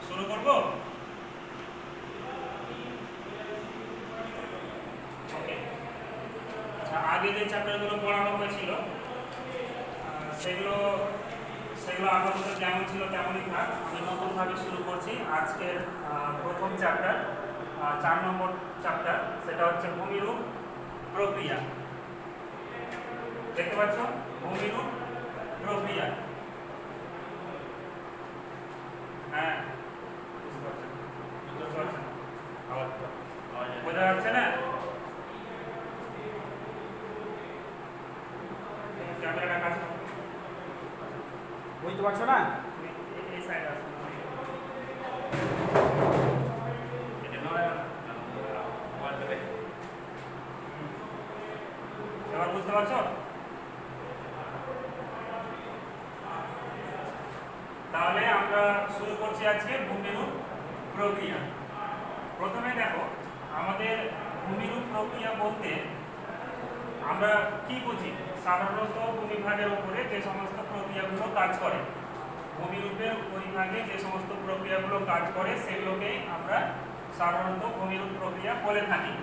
শুরু করব। ওকে, আচ্ছা, আগে যে চ্যাপ্টারগুলো পড়ানো হয়েছিল সেগুলো সেগুলো আপাতত যেমন ছিল তেমনই থাক। আমি নতুনভাবে শুরু করছি আজকের প্রথম চ্যাপ্টার, 4 নম্বর চ্যাপ্টার, সেটা হচ্ছে ভূমিরূপ প্রক্রিয়া। দেখতে পাচ্ছ, ভূমিরূপ প্রক্রিয়া। হ্যাঁ, বুঝতে পারছেন? বোঝা যাচ্ছে না? ক্যামেরাটা কাছে বুঝতে পারছো না? এই সাইড আছে। এবার বুঝতে পারছো? তাহলে আমরা শুরু করছি আজকে ভূমিরূপ প্রক্রিয়া। প্রথমে দেখো, আমাদের ভূমিরূপ প্রক্রিয়া বলতে আমরা কি বুঝি? সাধারণত ভূমিভাগের উপরে যে সমস্ত প্রক্রিয়াগুলো কাজ করে, ভূমিরূপের উপরিভাগে যে সমস্ত প্রক্রিয়াগুলো কাজ করে সেগুলোকেই আমরা সাধারণত ভূমিরূপ প্রক্রিয়া বলে থাকি।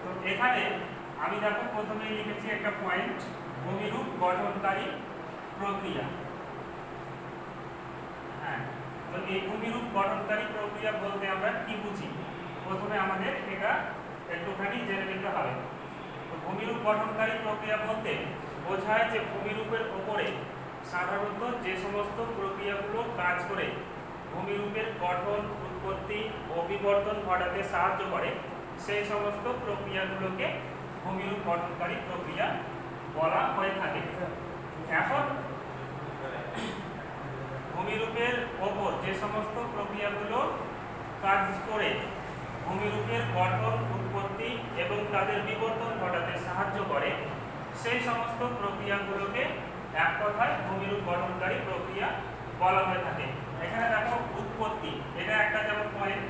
তো এখানে আমি দেখো প্রথমে লিখেছি একটা পয়েন্ট, ভূমিরূপ গঠনকারী প্রক্রিয়া। হ্যাঁ, তো এই ভূমিরূপ গঠনকারী প্রক্রিয়া বলতে আমরা কি বুঝি প্রথমে আমাদের এটা একটুখানি জেনে নিতে হবে। তো ভূমিরূপ গঠনকারী প্রক্রিয়া বলতে বোঝায় যে ভূমিরূপের উপরে সাধারণত যে সমস্ত প্রক্রিয়াগুলো কাজ করে ভূমিরূপের গঠন, উৎপত্তি ও বিবর্তন ঘটাতে সাহায্য করে সেই সমস্ত প্রক্রিয়াগুলোকে ভূমিরূপ গঠনকারী প্রক্রিয়া বলা হয়ে থাকে। এখন ভূমিরূপের ওপর যে সমস্ত প্রক্রিয়াগুলো কাজ করে ভূমিরূপের গঠন, উৎপত্তি এবং তাদের বিবর্তন ঘটাতে সাহায্য করে সেই সমস্ত প্রক্রিয়াগুলোকে এক কথায় ভূমিরূপ গঠনকারী প্রক্রিয়া বলা হয়ে থাকে। এখানে দেখো উৎপত্তি, এটা একটা যেমন পয়েন্ট,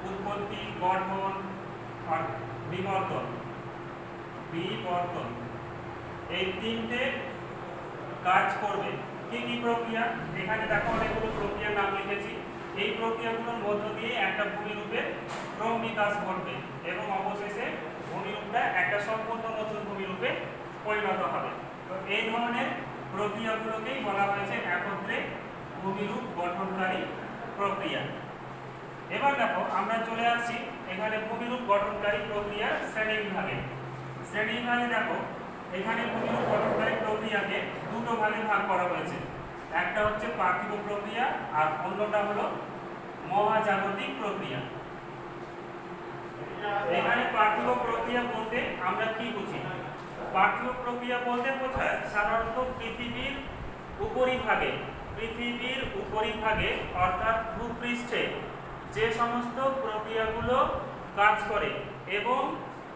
উৎপত্তি, গঠন আর বিবর্তন, এই তিনটে কাজ করবে। কি কি প্রক্রিয়া? এখানে দেখো অনেকগুলো প্রক্রিয়ার নাম লিখেছি। এই প্রক্রিয়াগুলোর মধ্য দিয়ে একটা ভূমিরূপের ক্রম বিকাশ ঘটবে এবং অবশেষে ভূমিরূপটা একটা সম্পূর্ণ নতুন ভূমিরূপে পরিণত হবে। তো এই ধরনের প্রক্রিয়াগুলোকেই বলা হয়েছে একত্রে ভূমিরূপ গঠনকারী প্রক্রিয়া। এবার দেখো আমরা চলে আসছি এখানে ভূমিরূপ গঠনকারী প্রক্রিয়ার শ্রেণীবিভাগে। শ্রেণীবিভাগে দেখো এখানে ভূমিরূপ গঠনকারী প্রক্রিয়াকে দুটো ভাগে ভাগ করা হয়েছে। একটা হচ্ছে পার্থিব প্রক্রিয়া আর অন্যটা হলো মহাজাগতিক প্রক্রিয়া। এখানে পার্থিব প্রক্রিয়া বলতে আমরা কি বুঝি? পার্থিব প্রক্রিয়া বলতে বোঝায় সাধারণত পৃথিবীর উপরিভাগে অর্থাৎ ভূপৃষ্ঠে যে সমস্ত প্রক্রিয়াগুলো কাজ করে এবং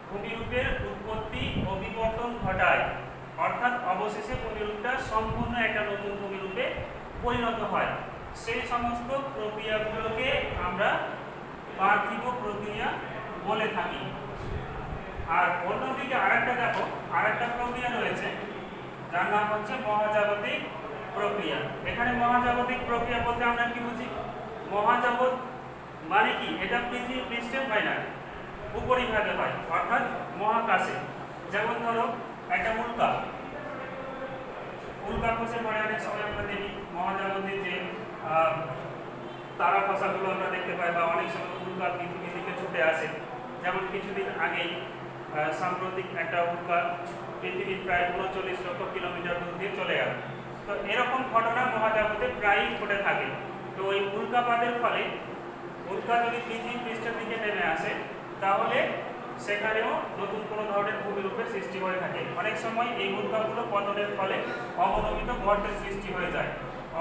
ভূমিরূপের উৎপত্তি ও বিবর্তন ঘটায়, অর্থাৎ অবশেষে ভূমিরূপটা সম্পূর্ণ একটা নতুন ভূমিরূপে পরিণত হয়, সেই সমস্ত প্রক্রিয়াগুলোকে আমরা পার্থিব প্রক্রিয়া বলে থাকি। আর অন্যদিকে আরেকটা দেখো, আরেকটা প্রক্রিয়া রয়েছে যার নাম হচ্ছে মহাজাগতিক প্রক্রিয়া। এখানে মহাজাগতিক প্রক্রিয়া বলতে আমরা কি বুঝি? মহাজগৎ মানে কি? এটা পৃথিবী পৃষ্ঠে হয় না, উপরিভাগে হয়, অর্থাৎ মহাকাশে। যেমন ধরো একটা উল্কা খসে পড়ে, অনেক সময় আমরা দেখি মহাজাগতিক যে তারা খসাগুলো আমরা দেখতে পাই, বা অনেক সময় উল্কা পৃথিবীর দিকে ছুটে আসে। যেমন কিছুদিন আগেই সাম্প্রতিক একটা উল্কা পৃথিবীর প্রায় 39 লক্ষ কিলোমিটার দূর দিয়ে চলে গেল। তো এরকম ঘটনা মহাজাগতে প্রায়ই ঘটে থাকে। তো ওই উল্কাপাতের ফলে উল্কা যদি পৃথিবী পৃষ্ঠের দিকে নেমে আসে তাহলে সেখানেও নতুন কোনো ধরনের ভূমিরূপের সৃষ্টি হয়ে থাকে। অনেক সময় এই উল্কাগুলো পতনের ফলে অবনমিত গর্তের সৃষ্টি হয়ে যায়,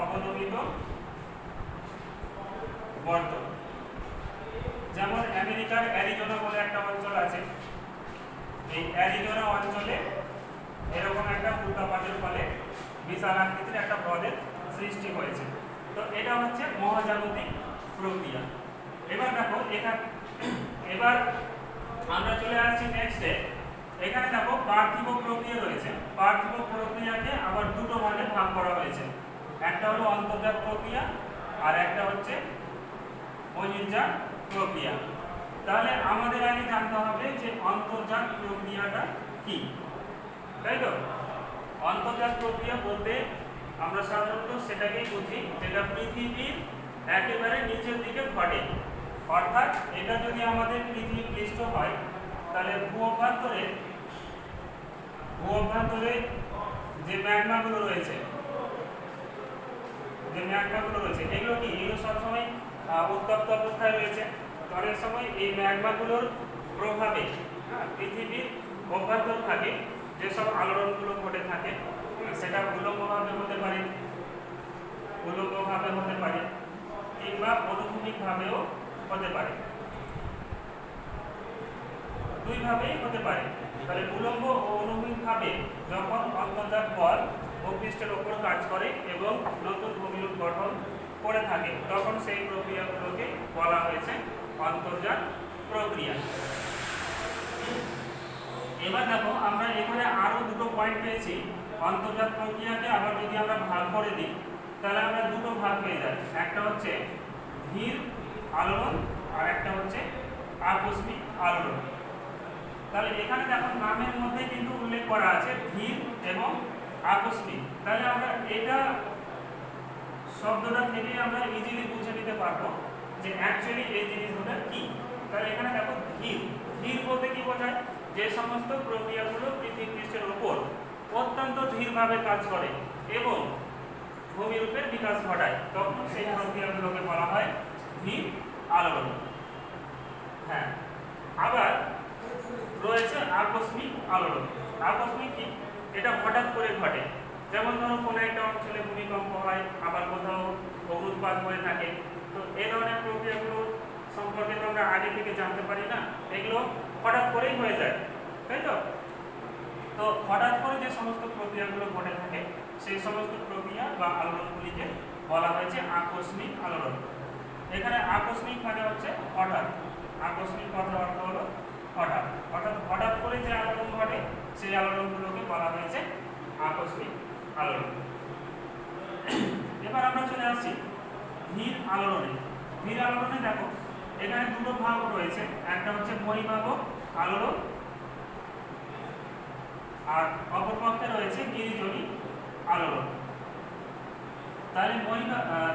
অবনমিত গর্ত। যেমন আমেরিকার অ্যারিজোনা বলে একটা অঞ্চল আছে, এই অ্যারিজোনা অঞ্চলে এরকম একটা উল্কাপাতের ফলে বিশাল আকৃতির একটা হ্রদের সৃষ্টি হয়েছে। তো এটা হচ্ছে মহাজাগতিক প্রক্রিয়া। এবার দেখো এবার আমরা চলে আসছি নেক্সটে। এখানে দেখো পার্থিব প্রক্রিয়া রয়েছে। পার্থিব প্রক্রিয়াকে আবার দুটো ভাগে ভাগ করা হয়েছে। একটা হলো অন্তর্জাত প্রক্রিয়া আর একটা হচ্ছে বহির্জাত প্রক্রিয়া। তাহলে আমাদের আগে জানতে হবে যে অন্তর্জাত প্রক্রিয়াটা কি, তাই তো? অন্তর্জাত প্রক্রিয়া বলতে আমরা সাধারণত সেটাকেই বুঝি যেটা পৃথিবীর একেবারে নিচের দিকে ঘটে। অর্থাৎ এটা যদি আমাদের পৃথিবী পৃষ্ঠ হয় তাহলে ভূ অভ্যন্তরে যে ম্যাগমাগুলো রয়েছে এগুলো কি, এগুলো সবসময় উত্তপ্ত অবস্থায় রয়েছে। অনেক সময় এই ম্যাগমাগুলোর প্রভাবে পৃথিবীর অভ্যন্তরভাগে যেসব আলোড়নগুলো ঘটে থাকে সেটা উল্লম্বভাবে হতে পারে কিংবা অনুভূমিকভাবেও হতে পারে, দুইভাবেই হতে পারে। তাহলে উল্লম্ব ও অনুভূমিকভাবে যখন অন্তর্জাত বল ভূপৃষ্ঠের ওপর কাজ করে এবং নতুন ভূমিরূপ গঠন করে থাকে তখন সেই প্রক্রিয়াগুলোকে বলা হয়েছে অন্তর্জাত প্রক্রিয়া। এবার দেখো আমরা এখানে আরো দুটো পয়েন্ট পেয়েছি। অন্তর্জাত প্রক্রিয়াকে আবার যদি আমরা ভাগ করে দিই তাহলে আমরা দুটো ভাগ পেয়ে যাই, একটা হচ্ছে ধীর আলোড়ন আর একটা হচ্ছে আকস্মিক আলোড়ন। তাহলে এখানে দেখো নামের মধ্যে কিন্তু উল্লেখ করা আছে ধীর এবং আকস্মিক। তাহলে আমরা এটা শব্দটা থেকে আমরা ইজিলি বুঝে নিতে পারবো যে অ্যাকচুয়ালি এই জিনিসগুলো কি। তাহলে এখানে দেখো ধীর বলতে কি বোঝায়, যে সমস্ত প্রক্রিয়াগুলো পৃথিবী পৃষ্ঠের উপর অত্যন্ত ধীরভাবে কাজ করে এবং ভূমিরূপের বিকাশ ঘটায় তখন সেই প্রক্রিয়াগুলোকে বলা হয় ধীর আলোড়ন। হ্যাঁ, আবার রয়েছে আকস্মিক আলোড়ন। আকস্মিক কি, এটা হঠাৎ করে ঘটে। যেমন ধরো কোনো একটা অঞ্চলে ভূমিকম্প হয়, আবার কোথাও অগ্নুৎপাত হয়ে থাকে। তো এই ধরনের প্রক্রিয়াগুলো সম্পর্কে তো আমরা আগে থেকে জানতে পারি না, এগুলো হঠাৎ করেই হয়ে যায়, তাই তো? তো হঠাৎ করে যে সমস্ত প্রক্রিয়াগুলো ঘটে থাকে সেই সমস্ত প্রক্রিয়া বা আলোড়নগুলিকে বলা হয়েছে আকস্মিক আলোড়ন। এখানে আকস্মিক মানে হচ্ছে হঠাৎ, আকস্মিক কথার অর্থ হলো হঠাৎ, অর্থাৎ হঠাৎ করে যে আলোড়ন ঘটে সেই আলোড়নগুলোকে বলা হয়েছে আকস্মিক আলোড়ন। এবার আমরা চলে আসছি ধীর আলোড়নে। ধীর আলোড়নে দেখো এখানে দুটো ভাগ রয়েছে, একটা হচ্ছে বহির্ভাবক আলোড়ন আর অপরপক্ষে রয়েছে গিরিজনী আলোড়ন। তাহলে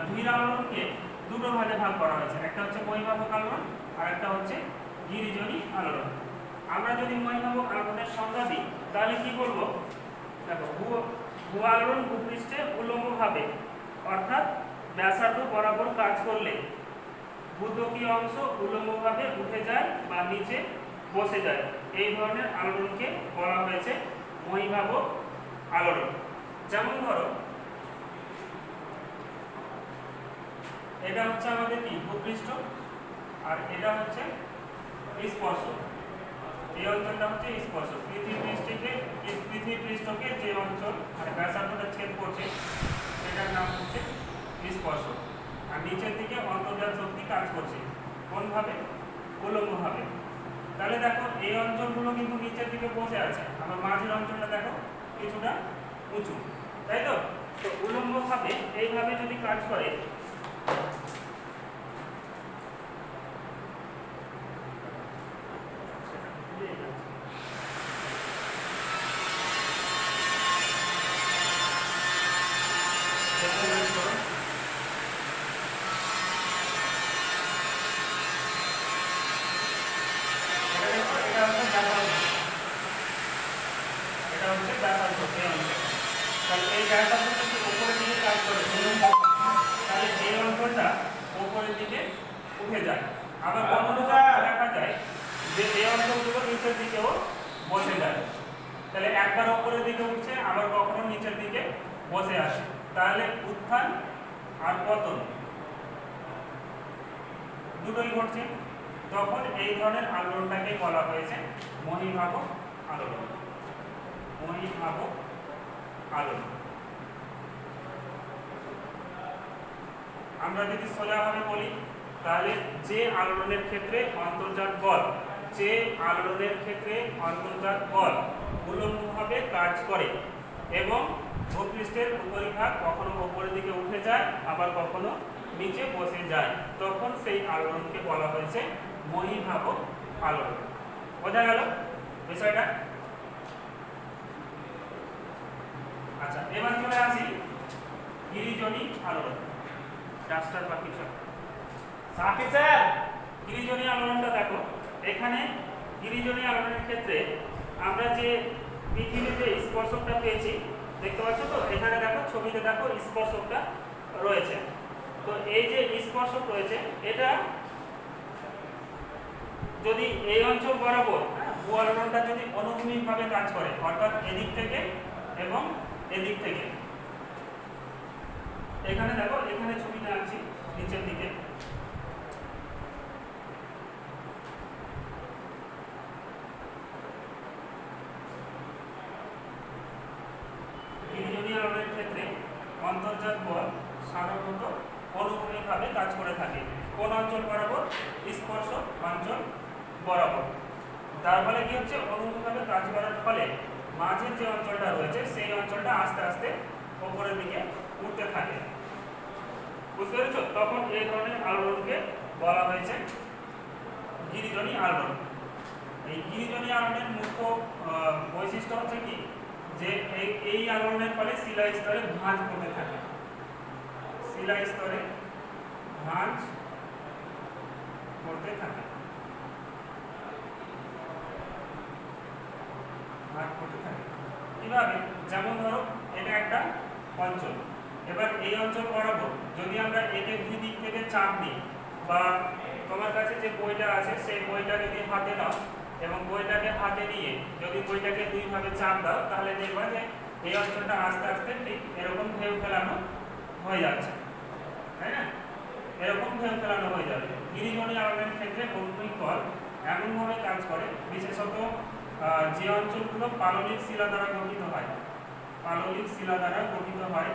ধীর আলোড়নকে দুটো ভাগে ভাগ করা হয়েছে, একটা হচ্ছে বহির্ভাবক আলোড়ন আর একটা হচ্ছে গিরিজনী আলোড়ন। আমরা যদি বহির্ভাবক আলোড়নের সংজ্ঞা দিই তাহলে কি বলবো, দেখো ভূ আলোড়ন ভূপৃষ্ঠে উল্লম্বভাবে অর্থাৎ ব্যাসার্ধ বরাবর কাজ করলে ভূত্বকীয় অংশ উল্লম্বভাবে উঠে যায় বা নিচে বসে যায়, এই ধরনের আলোড়নকে বলা হয়েছে বহির্ভাবক আলোড়ন। যেমন ধরো এটা হচ্ছে আমাদের কি ভূপৃষ্ঠ আর এটা হচ্ছে স্পর্শ। এই অঞ্চলটা হচ্ছে স্পর্শ। পৃথিবী পৃষ্ঠকে যে অঞ্চল মানে ব্যাসার্ধটা ছেদ করছে সেটার নাম হচ্ছে স্পর্শ। আর নিচের দিকে অন্তর্জাত শক্তি কাজ করছে কোনভাবে, উল্লম্বভাবে। তাহলে দেখো এই অঞ্চলগুলো কিন্তু নিচের দিকে বসে আছে, আবার মাঝের অঞ্চলটা দেখো কিছুটা উঁচু, তাই তো? তো উল্লম্বভাবে এইভাবে যদি কাজ করে উপরের দিকে উঠে যায়। আবার কখনো দেখা যায় যে এই অঞ্চলগুলো নিচের দিকেও বসে যায়। তাহলে একবার উপরের দিকে উঠছে আবার কখনো নিচের দিকে বসে আসে। তাহলে উত্থান আর পতন দুটোই ঘটছে। তখন এই ধরনের আলোড়নটাকে বলা হয়েছে বহির্ভাবক আলোড়ন। বহির্ভাবক আলোড়ন। আমরা যদি সোজাভাবে বলি তাহলে যে আলোড়নের ক্ষেত্রে অন্তর্জাত বল উল্লম্বভাবে কাজ করে এবং ভূপৃষ্ঠের উপরিভাগ কখনো উপরের দিকে উঠে যায় আবার কখনো নিচে বসে যায়, তখন সেই আলোড়নকে বলা হয়েছে মহীভাবক আলোড়ন। বোঝা গেল বিষয়টা? আচ্ছা, এবার চলে আসি গিরিজনী আলোড়ন। ডাস্টার বা কিছু গিরিজনী আলোড়নটা দেখো, এখানে গিরিজনী আলোড়নের ক্ষেত্রে আমরা যে পৃথিবীতে স্পর্শকটা পেয়েছি দেখতে পাচ্ছ তো, এখানে দেখো ছবিতে দেখো স্পর্শকটা রয়েছে। তো এই যে স্পর্শক রয়েছে, এটা যদি এই অঞ্চল বরাবর ভূ আলোড়নটা যদি অনুভূমিকভাবে কাজ করে, অর্থাৎ এদিক থেকে এবং এদিক থেকে, এখানে দেখো এখানে ছবিটা আনছি নিচের দিকে, গিরিজনী আলোড়নের ক্ষেত্রে অন্তর্জাত বল সাধারণত অনুভূমিকভাবে কাজ করে থাকে। কোন অঞ্চল বরাবর? স্পর্শক অঞ্চল বরাবর। তার ফলে কি হচ্ছে, অনুভূমিকভাবে কাজ করার ফলে মাঝের যে অঞ্চলটা রয়েছে সেই অঞ্চলটা আস্তে আস্তে উপরের দিকে উঠতে থাকে। বুঝতে পেরেছো? তখন এই ধরনের আলোড়নকে বলা হয়েছে গিরিজনী আলোড়ন। এই গিরিজনী আলোড়নের মুখ্য বৈশিষ্ট্য হচ্ছে কি, যে এই আলোড়নের ফলে শিলা স্তরে ভাঁজ পড়তে থাকে। শিলা স্তরে ভাঁজ পড়তে থাকে, ভাঁজ পড়তে থাকে। কিভাবে? যেমন ধরো এটা একটা অঞ্চল, এবার এই অঞ্চল বরাবর যদি আমরা একে দুই দিক থেকে চাপ দিই, বা তোমার কাছে যে বইটা আছে সেই বইটা যদি হাতে নাও এবং বইটাকে হাতে নিয়ে যদি বইটাকে দুই ভাবে চাপ দাও, তাহলে দেখবা যে এই অঞ্চলটা আস্তে আস্তে ঠিক এরকম ঢেউ ফেলানো হয়ে যাচ্ছে, তাই না? এরকম ঢেউ ফেলানো হয়ে যাবে। গিরিজনী আলোড়নের ক্ষেত্রে অনুভূমিক বল এমনভাবে কাজ করে, বিশেষত যে অঞ্চলগুলো পাললিক শিলা দ্বারা গঠিত হয়, পাললিক শিলা দ্বারা গঠিত হয়,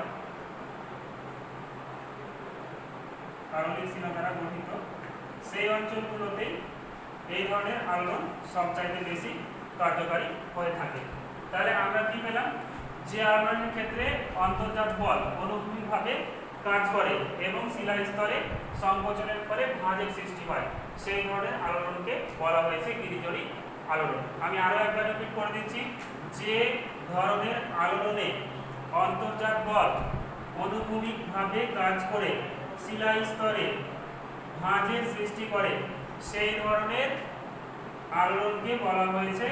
পাললিক শিলা দ্বারা গঠিত সেই অঞ্চলগুলোতেই এই ধরনের আলোড়ন সবচাইতে বেশি কার্যকারী হয়ে থাকে। তাহলে আমরা কি পেলাম? যে আলোড়নের ক্ষেত্রে অন্তর্জাত বল অনুভূমিকভাবে কাজ করে এবং শিলা স্তরে সংকোচনের ফলে ভাঁজের সৃষ্টি হয়, সেই ধরনের আলোড়নকে বলা হয়েছে গিরিজনী আলোড়ন। আমি আরো একবার রিপিট করে দিচ্ছি, যে ধরনের আলোড়নে অন্তর্জাত বল অনুভূমিকভাবে কাজ করে শিলা স্তরে ভাঁজের সৃষ্টি করে, সেই ধরনের আলোড়নকে বলা হয়েছে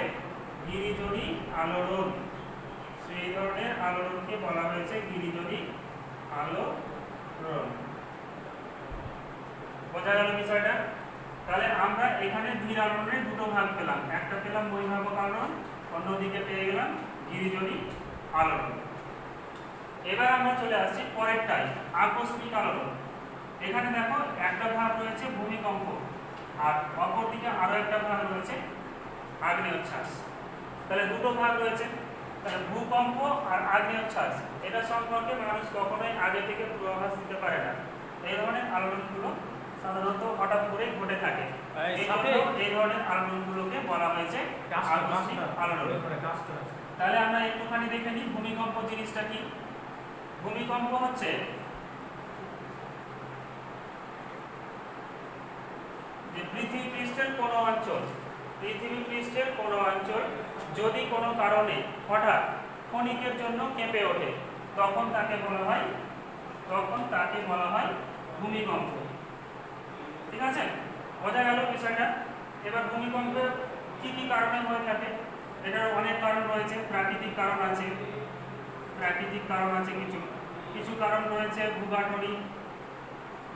গিরিজনী আলোড়ন। সেই ধরনের আলোড়নকে বলা হয়েছে গিরিজনী আলোড়ন। বোঝা গেল বিষয়টা? তাহলে আমরা এখানে ধীর আলোড়নের দুটো ভাগ পেলাম, একটা পেলাম মহীভাবক আলোড়ন, অন্যদিকে পেয়ে গেলাম গিরিজনী আলোড়ন। এবার আমরা চলে আসছি পরেরটাই, আকস্মিক আলোড়ন। এখানে দেখো একটা ভাগ রয়েছে ভূমিকম্প, আর অপরদিকে আরো একটা ভাগ রয়েছে আগ্নেয়োচ্ছ্বাস। তাহলে দুটো ভাগ রয়েছে, তাহলে ভূকম্প আর আগ্নেয়োচ্ছ্বাস, এটা সম্পর্কে মানুষ কখনোই আগে থেকে পূর্বাভাস দিতে পারে না। এই ধরনের আলোড়নগুলো সাধারণত হঠাৎ করে ঘটে থাকে, এই ধরনের আলোড়নগুলোকে বলা হয়েছে আকস্মিক আলোড়ন। তাহলে আমরা একটুখানি দেখে নিই ভূমিকম্প জিনিসটা কি। ভূমিকম্প হচ্ছে যে পৃথিবী পৃষ্ঠের কোনো অঞ্চল, পৃথিবী পৃষ্ঠের কোনো অঞ্চল যদি কোনো কারণে হঠাৎ ক্ষণিকের জন্য কেঁপে ওঠে, তখন তাকে বলা হয় ভূমিকম্প। ঠিক আছে? বোঝা গেল বিষয়টা? এবার ভূমিকম্পের কি কি কারণে হয়ে থাকে? এটার অনেক কারণ রয়েছে। প্রাকৃতিক কারণ আছে, কিছু কারণ রয়েছে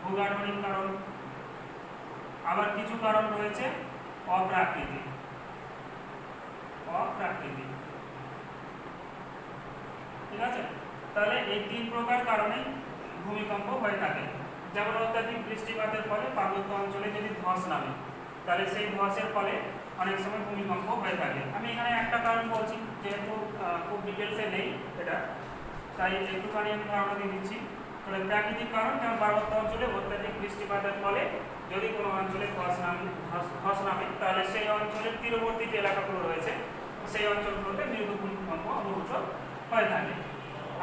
ভূগাঠনিক কারণ, আবার কিছু কারণ রয়েছে অপ্রাকৃতিক। ঠিক আছে? তাহলে এই তিন প্রকার কারণে ভূমিকম্প হয়ে থাকে। যেমন অত্যাধিক বৃষ্টিপাতের ফলে পার্বত্য অঞ্চলে যদি ধস নামে, তাহলে সেই ধসের ফলে অনেক সময় ভূমিকম্প হয়ে থাকে। আমি এখানে একটা কারণ বলছি, যেহেতু খুব ডিটেলসে নেই এটা, তাই একটুখানি আমি ধারণা দিয়ে দিচ্ছি। তাহলে প্রাকৃতিক কারণ, যেমন পার্বত্য অঞ্চলে অত্যাধিক বৃষ্টিপাতের ফলে যদি কোনো অঞ্চলে ধস নামে, তাহলে সেই অঞ্চলের তীরবর্তী যে এলাকাগুলো রয়েছে সেই অঞ্চলগুলোতে মৃদু ভূমিকম্প অনুভূত হয়ে থাকে।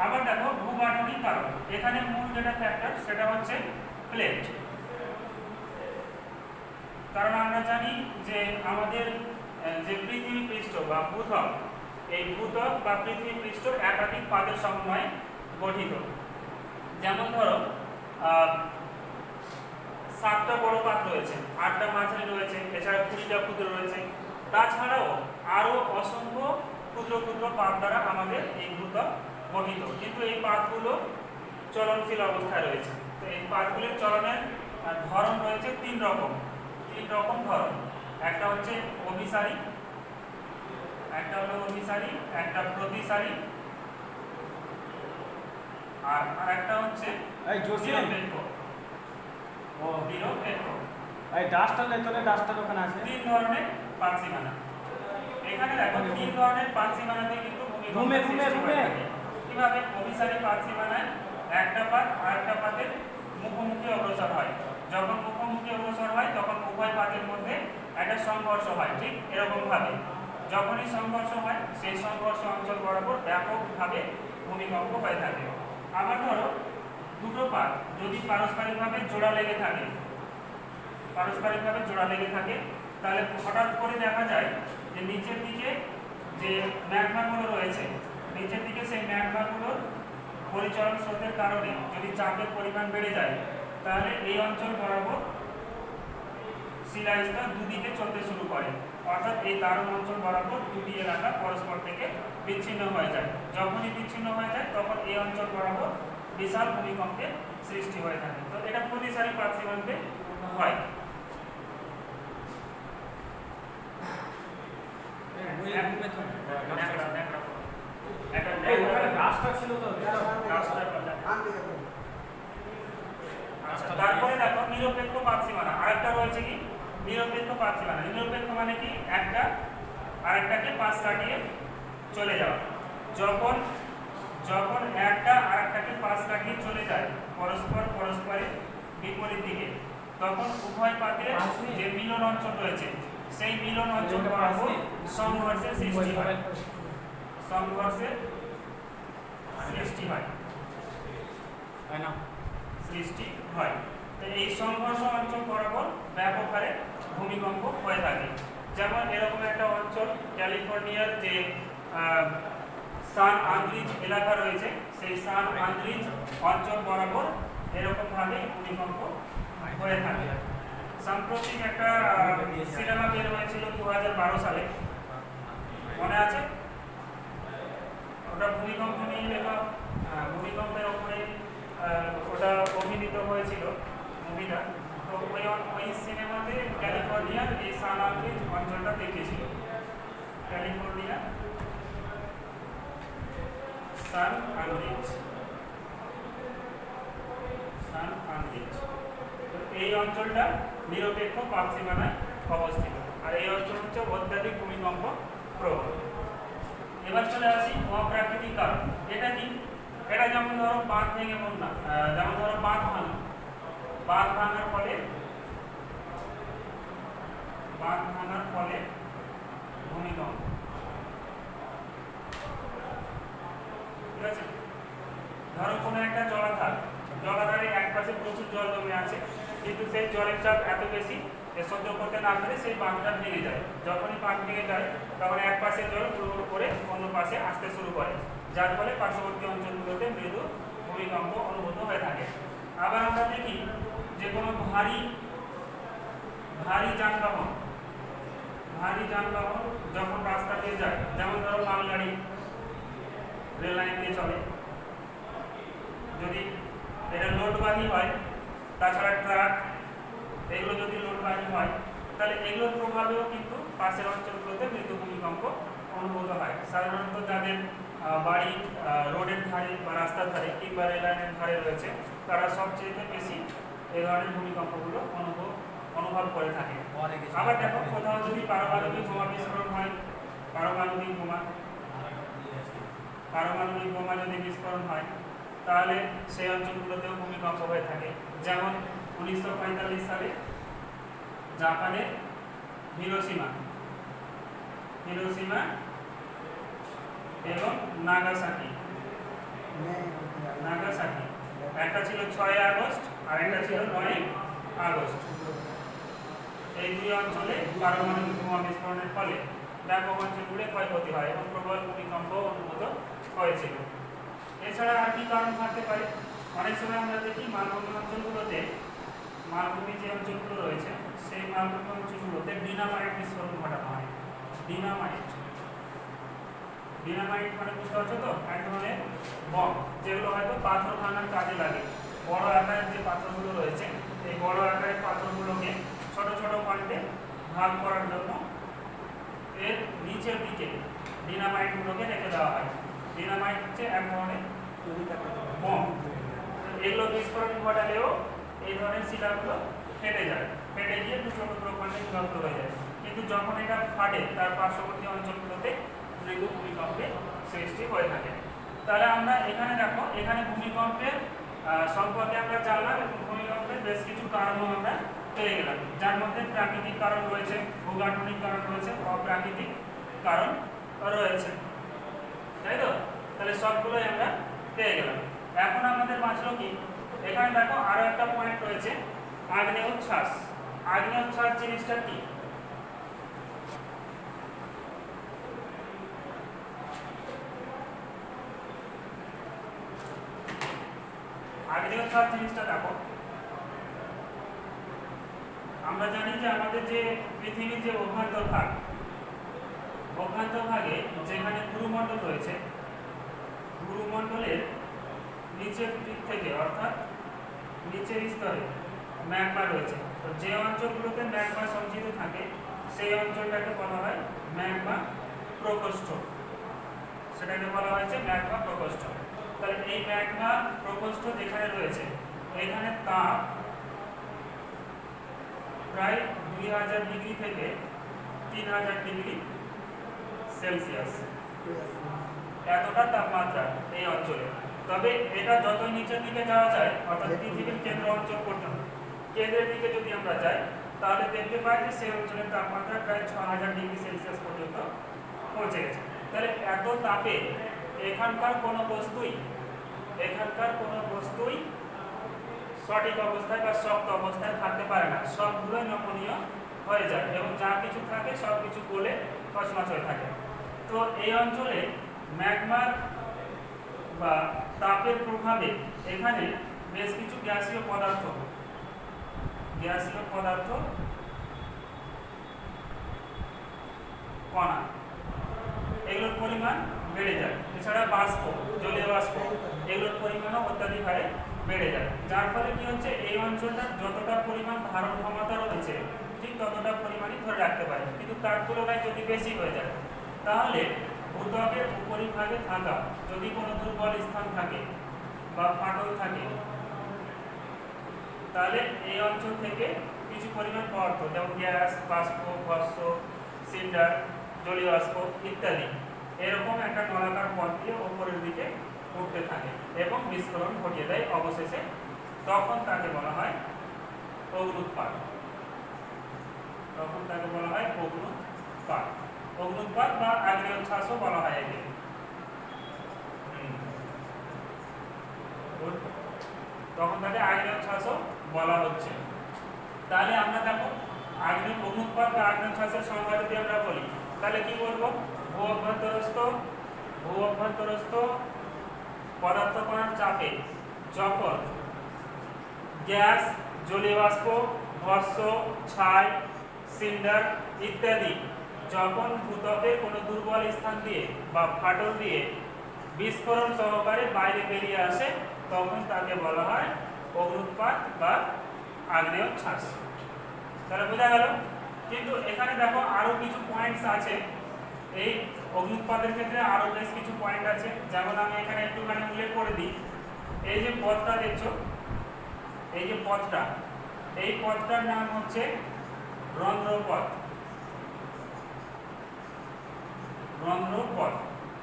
আবার দেখো ভূগাঠনিক কারণ, এখানে মূল যেটা ফ্যাক্টর সেটা হচ্ছে প্লেট। কারণ আমরা জানি যে আমাদের যে পৃথিবী পৃষ্ঠ বা ভূত্বক, এই ভূত্বক বা পৃথিবী পৃষ্ঠ একাধিক পাতের সমন্বয়ে গঠিত। যেমন ধরো 7টা বড় পাত রয়েছে, 8টা মাঝারি রয়েছে, এছাড়া 20টা ক্ষুদ্র রয়েছে। তাছাড়াও আরো অসংখ্য ক্ষুদ্র ক্ষুদ্র পাত দ্বারা আমাদের এই ভূত্বক গঠিত, কিন্তু এই পাতগুলো চলনশীল অবস্থায় রয়েছে। তো এই পাতগুলির চলনের ধরন রয়েছে তিন রকম ধরন। একটা হচ্ছে অভিসারী, একটা হলো অভিসারী, একটা প্রতিসারী, আর একটা হচ্ছে নিরপেক্ষ। তিন ধরনের পাত সীমানা। এখানে দেখো তিন ধরনের পাত সীমানাতে কিন্তু ভূমিকম্পের সৃষ্টি হয়ে থাকে। কিভাবে? অভিসারী পাত সীমানায় একটা পাত আরেকটা পাতের মুখোমুখি অগ্রসর হয়। যখন মুখোমুখি অগ্রসর হয় তখন উভয় পাতের মধ্যে একটা সংঘর্ষ হয়, ঠিক এরকম ভাবে। যখনই সংঘর্ষ হয় সেই সংঘর্ষ অঞ্চল বরাবর ব্যাপকভাবে ভূমিকম্প হয়ে থাকে। আবার ধরো দুটো পাত যদি পারস্পরিকভাবে জোড়া লেগে থাকে, তাহলে হঠাৎ করে দেখা যায় যে নিচের দিকে যে ম্যাগমাগুলো রয়েছে, নিচের দিকে সেই ম্যাগমাগুলোর পরিচলন স্রোতের কারণে যদি চাপের পরিমাণ বেড়ে যায়, তাহলে এই অঞ্চল বরাবর শিলাস্তর দুদিকে চলতে শুরু করে। অর্থাৎ এই দারুণ অঞ্চল বরাবর দুটি এলাকা পরস্পর থেকে বিচ্ছিন্ন হয়ে যায়। যখনই বিচ্ছিন্ন হয়ে যায় তখন এই অঞ্চল বরাবর বিশাল ভূমিকম্পের সৃষ্টি হয়ে থাকে। তো এটা প্রতিসারী পাত সীমান্তে হয়। তারপরে দেখো নিরপেক্ষ পাত সীমানা আরেকটা রয়েছে। কি নিরপেক্ষ পাত সীমানা? নিরপেক্ষ মানে কি? একটা আরেকটাকে পাশ কাটিয়ে চলে যাওয়া। যখন একটা আরেকটাকে পাশ কাটিয়ে চলে যায় পরস্পরের বিপরীত দিকে, তখন উভয় পাতের যে মিলন অঞ্চল রয়েছে সেই মিলন অঞ্চল বরাবর সংঘর্ষের সৃষ্টি হয়। তো এই সংঘর্ষ অঞ্চল বরাবর ব্যাপক হারে ভূমিকম্প হয়ে থাকে। যেমন এরকম একটা অঞ্চল ক্যালিফোর্নিয়ার যে সান আন্দ্রিজ এলাকা রয়েছে, সেই সান আন্দ্রিজ অঞ্চল বরাবর এরকম ভাবে ভূমিকম্প হয়ে থাকে। সাম্প্রতিক একটা সিনেমা বের হয়েছিল 2012 সালে, মনে আছে? ওটা ভূমিকম্প নিয়ে লেখা, ভূমিকম্পের ওপরে ওটা অভিনীত হয়েছিল মুভিটা। তো ওই সিনেমাতে ক্যালিফোর্নিয়ার এই সান আন্দ্রিজ অঞ্চলটা দেখিয়েছিল। California San Andreas. এই অঞ্চলটা নিরপেক্ষ পাত সীমানায় অবস্থিত, আর এই অঞ্চল হচ্ছে অত্যাধিক ভূমিকম্প প্রবণ। এবার চলে আসি অপ্রাকৃতিক কারণ। এটা কি? এটা যেমন ধরো বাঁধ ভেঙে বন্যা, যেমন ধরো বাঁধ ভাঙার ফলে ভূমিকম্প, ঠিক আছে? ধরো কোনো একটা জলাধারে এক পাশে প্রচুর জল জমে আছে, কিন্তু সেই জলের চাপ এত বেশি সহ্য করতে না পেরে সেই বাঁধটা ভেঙে যায়। যখনই বাঁধ ভেঙে যায় তখন এক পাশে জল পুরো করে অন্য পাশে আসতে শুরু করে, যার ফলে পার্শ্ববর্তী অঞ্চলগুলোতে মৃদু ভূমিকম্প অনুভূত হয়ে থাকে। আবার আমরা দেখি যে কোনো ভারী যানবাহন যখন রাস্তা দিয়ে যায়, যেমন ধরো মালগাড়ি রেল লাইন দিয়ে চলে, যদি এটা লোডবাহী হয়, তাছাড়া ট্রাক, এগুলো যদি লোডবাহী হয়, তাহলে এগুলোর প্রভাবেও কিন্তু পাশের অঞ্চলগুলোতে মৃদু ভূমিকম্প অনুভূত হয়। সাধারণত যাদের বাড়ি রোডের ধারে বা রাস্তার ধারে কিংবা রেল লাইনের ধারে রয়েছে, তারা সবচেয়ে বেশি এই ধরনের ভূমিকম্পগুলো অনুভব করে থাকে। আবার দেখো কোথাও যদি পারমাণবিক বোমা বিস্ফোরণ হয়, পারমাণবিক বোমা যদি বিস্ফোরণ হয়, তাহলে সেই অঞ্চলগুলোতেও ভূমিকম্প হয়ে থাকে। যেমন 1945 সালে জাপানের হিরোশিমা এবং নাগাসাকি একটা ছিল 6 আগস্ট আর একটা ছিল 9 আগস্ট। এই দুই অঞ্চলে পারমাণবিক বোমা বিস্ফোরণের ফলে ব্যাপক অঞ্চল জুড়ে ক্ষয়ক্ষতি হয় এবং প্রবল ভূমিকম্প অনুভূত হয়েছিল। এছাড়া আর কি কারণ থাকতে পারে? অনেক সময় আমরা দেখি মালভূমি অঞ্চলগুলোতে, মালভূমি যে অঞ্চলগুলো রয়েছে সেই মালভূমি অঞ্চলগুলোতে ডিনামাইট বিস্ফোরণ ঘটানো হয়। ডিনামাইট মানে বুঝতে পারছো তো? এক ধরনের বম, যেগুলো হয়তো পাথর ভাঙার কাজে লাগে। বড় আকারের যে পাথরগুলো রয়েছে, এই বড় আকারের পাথরগুলোকে ছোট ছোট খণ্ডে ভাগ করার জন্য এর নিচের দিকে ডিনামাইটগুলোকে রেখে দেওয়া হয়। ডিনামাইট হচ্ছে এক ধরনের বম। এগুলো বিস্ফোরণ ঘটালেও এই ধরনের শিলাগুলো ফেটে যায়, ফেটে গিয়ে দু ছোট ছোট খণ্ডে বিভক্ত হয়ে যায়। কিন্তু যখন এটা ফাটে তার পার্শ্ববর্তী অঞ্চলগুলোতে মৃদু ভূমিকম্পের সৃষ্টি হয়ে থাকে। তাহলে আমরা এখানে দেখো, এখানে ভূমিকম্পের সম্পর্কে আমরা জানলাম এবং ভূমিকম্পের বেশ কিছু কারণও আমরা পেয়ে গেলাম, যার মধ্যে প্রাকৃতিক কারণ রয়েছে, ভূগাঠনিক কারণ রয়েছে, অপ্রাকৃতিক কারণ রয়েছে, তাই তো? তাহলে সবগুলোই আমরা পেয়ে গেলাম। এখন আমাদের বাঁচলো কি? এখানে দেখো আরো একটা পয়েন্ট রয়েছে, আগ্নেয়োচ্ছ্বাস। আগ্নেয়োচ্ছ্বাস জিনিসটা কি? আগ্নেয়োচ্ছ্বাস জিনিসটা দেখো, আমরা জানি যে আমাদের যে পৃথিবীর যে অভ্যন্তরভাগে যেখানে গুরুমণ্ডল রয়েছে, গুরুমণ্ডলের নিচের দিক থেকে অর্থাৎ নিচের স্তরে ম্যাগমা রয়েছে। তো যে অঞ্চলগুলোতে ম্যাগমা সঞ্চিত থাকে সেই অঞ্চলটাকে বলা হয় ম্যাগমা প্রকোষ্ঠ, সেটাকে বলা হয়েছে ম্যাগমা প্রকোষ্ঠ। তাহলে এই ম্যাগমা প্রকোষ্ঠ যেখানে রয়েছে, এখানে তাপ প্রায় 2000 ডিগ্রি থেকে 3000 ডিগ্রি সেলসিয়াস, এতটা তাপমাত্রা এই অঞ্চলে। তবে এটা যতই নিচের দিকে যাওয়া যায়, অর্থাৎ পৃথিবীর কেন্দ্র অঞ্চল পর্যন্ত, কেন্দ্রের দিকে যদি আমরা যাই তাহলে দেখতে পাই যে সেই অঞ্চলের তাপমাত্রা প্রায় 6000 ডিগ্রি সেলসিয়াস পর্যন্ত পৌঁছে গেছে। তাহলে এত তাপে এখানকার কোনো বস্তুই সঠিক অবস্থায় বা শক্ত অবস্থায় থাকতে পারে না, সবগুলোই নমনীয় হয়ে যায় এবং যা কিছু থাকে সব কিছু গলে তছনছ হয়ে থাকে। তো এই অঞ্চলে ম্যাগমার বা তাপের প্রভাবে এখানে বেশ কিছু গ্যাসীয় পদার্থ কণা, এগুলোর পরিমাণ বেড়ে যায়। এছাড়া বাষ্প, জলীয় বাষ্প, এগুলোর পরিমাণও অত্যাধিক হারে বেড়ে যায়, যার ফলে কি হচ্ছে, এই অঞ্চলটার যতটা পরিমাণ ধারণ ক্ষমতা রয়েছে ঠিক ততটা পরিমাণই ধরে রাখতে পারে, কিন্তু তার তুলনায় যদি বেশি হয়ে যায় তাহলে ভূত্বকের উপরিভাগে থাকা যদি কোনো দুর্বল স্থান থাকে বা ফাটল থাকে, তাহলে এই অঞ্চল থেকে কিছু পরিমাণ পদার্থ যেমন গ্যাস, বাষ্প, ভস্ম, সিন্ডার, জলীয় বাষ্প ইত্যাদি এরকম একটা নলাকার পথ দিয়ে উপরের দিকে উঠতে থাকে এবং বিস্ফোরণ ঘটিয়ে দেয় অবশেষে। তখন তাকে বলা হয় অগ্নুৎপাত। অগ্নুৎপাত বা আগ্নেয়োচ্ছ্বাসও বলা হয় একে। তখন তাকে আগ্নেয়োচ্ছ্বাসও বলা হচ্ছে। তাহলে আমরা দেখো অগ্নুৎপাত বা আগ্নেয়োচ্ছ্বাসের সংজ্ঞা যদি আমরা বলি তাহলে কি বলবো? ভূ অভ্যন্তরস্থ পদার্থ কণার চাপে যখন গ্যাস, জলীয় বাষ্প, ভস্ম, ছাই, সিন্ডার ইত্যাদি যখন ভূত্বকের কোনো দুর্বল স্থান দিয়ে বা ফাটল দিয়ে বিস্ফোরণ সহকারে বাইরে বেরিয়ে আসে, তখন তাকে বলা হয় অগ্নুৎপাত বা আগ্নেয়োচ্ছ্বাস। তাহলে বোঝা গেল। কিন্তু এখানে দেখো আরো কিছু পয়েন্টস আছে, এই অগ্নুৎপাতের ক্ষেত্রে আরো বেশ কিছু পয়েন্ট আছে, যেমন আমি এখানে একটুখানি উল্লেখ করে দিই। এই যে পথটা দেখছো, এই পথটার নাম হচ্ছে রন্ধ্রপথ।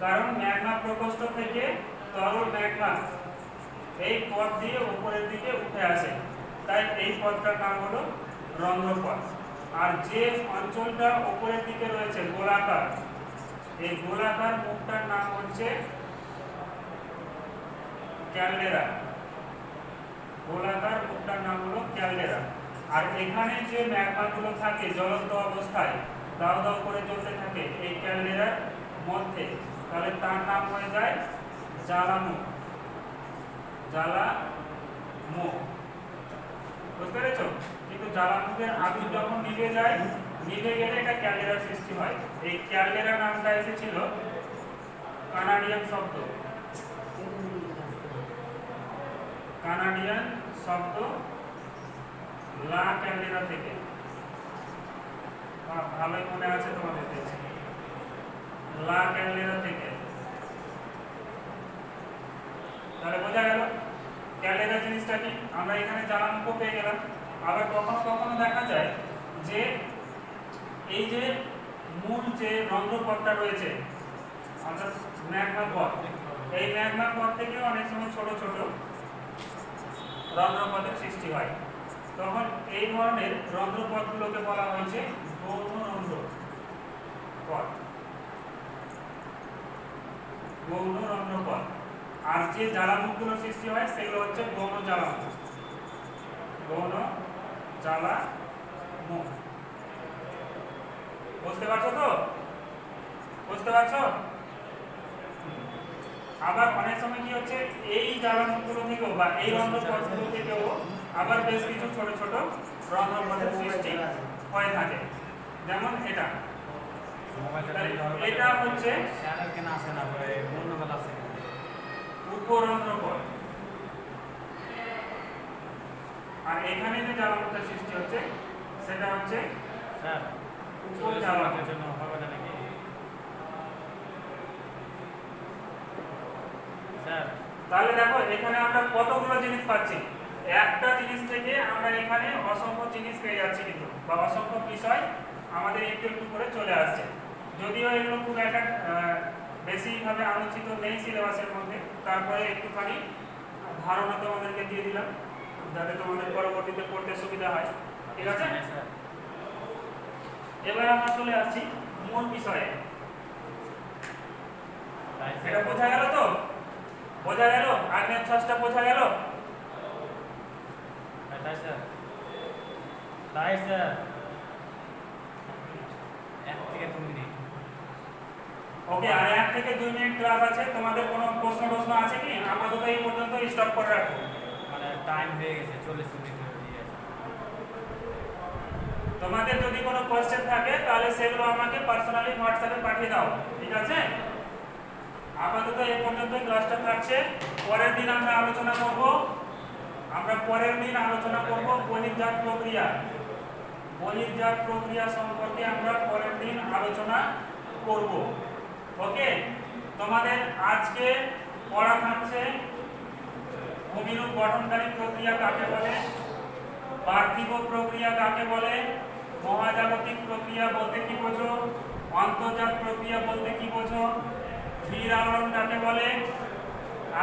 কারণ ম্যাগমা প্রকোষ্ঠ থেকে তরল ম্যাগমা এই পথ দিয়ে উপরের দিকে উঠে আসে, তাই এই পথটার নাম হলো রন্ধ্রপথ। আর যে অঞ্চলটা উপরের দিকে রয়েছে গোলাকার, এই গোলাকার মুখটার নাম হচ্ছে ক্যালডেরা। গোলাকার মুখটার নাম হলো ক্যালডেরা। আর এখানে যে ম্যাগমাগুলো থাকে জ্বলন্ত অবস্থায় দাও দাও করে জ্বলতে থাকে এই ক্যালডেরার মধ্যে, তাহলে তার নাম হয়ে যায় জ্বালামুখ। জ্বালামুখ, বুঝতে পেরেছো? কিন্তু জ্বালামুখের আগুন যখন নিভে যায়, নিভে গেলে এটা ক্যালডেরার সৃষ্টি হয়। এই ক্যালডেরা নামটা এসেছিল কানাডিয়ান শব্দ, কানাডিয়ান শব্দ লা ক্যালডেরা থেকে। ভালোই মনে আছে তোমাদের দেখছি, লা ক্যালডেরা থেকে। তাহলে বোঝা গেল ক্যালডেরা জিনিসটা কি। আমরা এখানে জ্বালামুখ পেয়ে গেলাম। আবার কখনো কখনো দেখা যায় যে এই যে মূল যে রন্ধ্রপথটা রয়েছে অর্থাৎ ম্যাগমা পথ, এই ম্যাগমা পথ থেকেও অনেক সময় ছোট ছোট রন্ধ্রপথের সৃষ্টি হয়। তখন এই ধরনের রন্ধ্রপথগুলোকে বলা হয়েছে গৌণ রন্ধ্রপথ, গৌণ রন্ধ্রপথ। আর যে জ্বালামুখগুলো সৃষ্টি হয় সেগুলো হচ্ছে গৌণ জ্বালামুখ, গৌণ জ্বালামুখ। বুঝতে পারছো তো? বুঝতে পারছো? আবার অনেক সময় কি হচ্ছে এই জ্বালামুখগুলো থেকেও বা এই রন্ধ্রপথগুলো থেকেও আবার বেশ কিছু ছোট ছোট রন্ধ্রপথের সৃষ্টি হয়ে থাকে। যেমন এটা, এটা হচ্ছে উপরন্ধ্রপথ। আর এখানে যে জ্বালামুখের সৃষ্টি হচ্ছে সেটা হচ্ছে উপজ্বালামুখ। তাহলে দেখো এখানে আমরা কতগুলো জিনিস পাচ্ছি। একটা জিনিস থেকে আমরা এখানে অসংখ্য জিনিস পেয়ে যাচ্ছি কিন্তু, বা অসংখ্য বিষয় আমাদের একটু একটু করে চলে আসছে। যদিও এগুলো খুব একটা বেশিভাবে আলোচিত নেই সিলেবাসের মধ্যে, তারপরে একটুখানি ধারণা তোমাদেরকে দিয়ে দিলাম যাতে তোমাদের পরবর্তীতে পড়তে সুবিধা হয়। ঠিক আছে, এবার আমরা চলে আসছি মূল বিষয়ে। এটা বোঝা গেল তো? বোঝা গেল? আগ্নেয় ছটা বোঝা গেল? তাই স্যার, তাই স্যার। 1 থেকে 2 মিনিট। ওকে, আর 1 থেকে 2 মিনিট ক্লাস আছে। তোমাদের কোনো প্রশ্ন আছে কি? আপাতত এই পর্যন্ত স্টপ করে রাখো। মানে টাইম হয়ে গেছে 40 মিনিট হয়ে গেছে। তোমাদের যদি কোনো কোশ্চেন থাকে তাহলে সেগুলো আমাকে পার্সোনালি হোয়াটসঅ্যাপে পাঠিয়ে দাও, ঠিক আছে? আপাতত এই পর্যন্ত ক্লাসটা থাকছে। পরের দিন আমরা আলোচনা করব বহির্জাত প্রক্রিয়া। বহির্জাত প্রক্রিয়া সম্পর্কে আমরা পরের দিন আলোচনা করব। ওকে, তোমাদের আজকে পড়া থাকছে ভূমিরূপ গঠনকারী প্রক্রিয়া কাকে বলে, পার্থিব প্রক্রিয়া কাকে বলে, মহাজাগতিক প্রক্রিয়া বলতে কি বোঝো, অন্তর্জাত প্রক্রিয়া বলতে কি বোঝো, ধীর আলোড়ন কাকে বলে,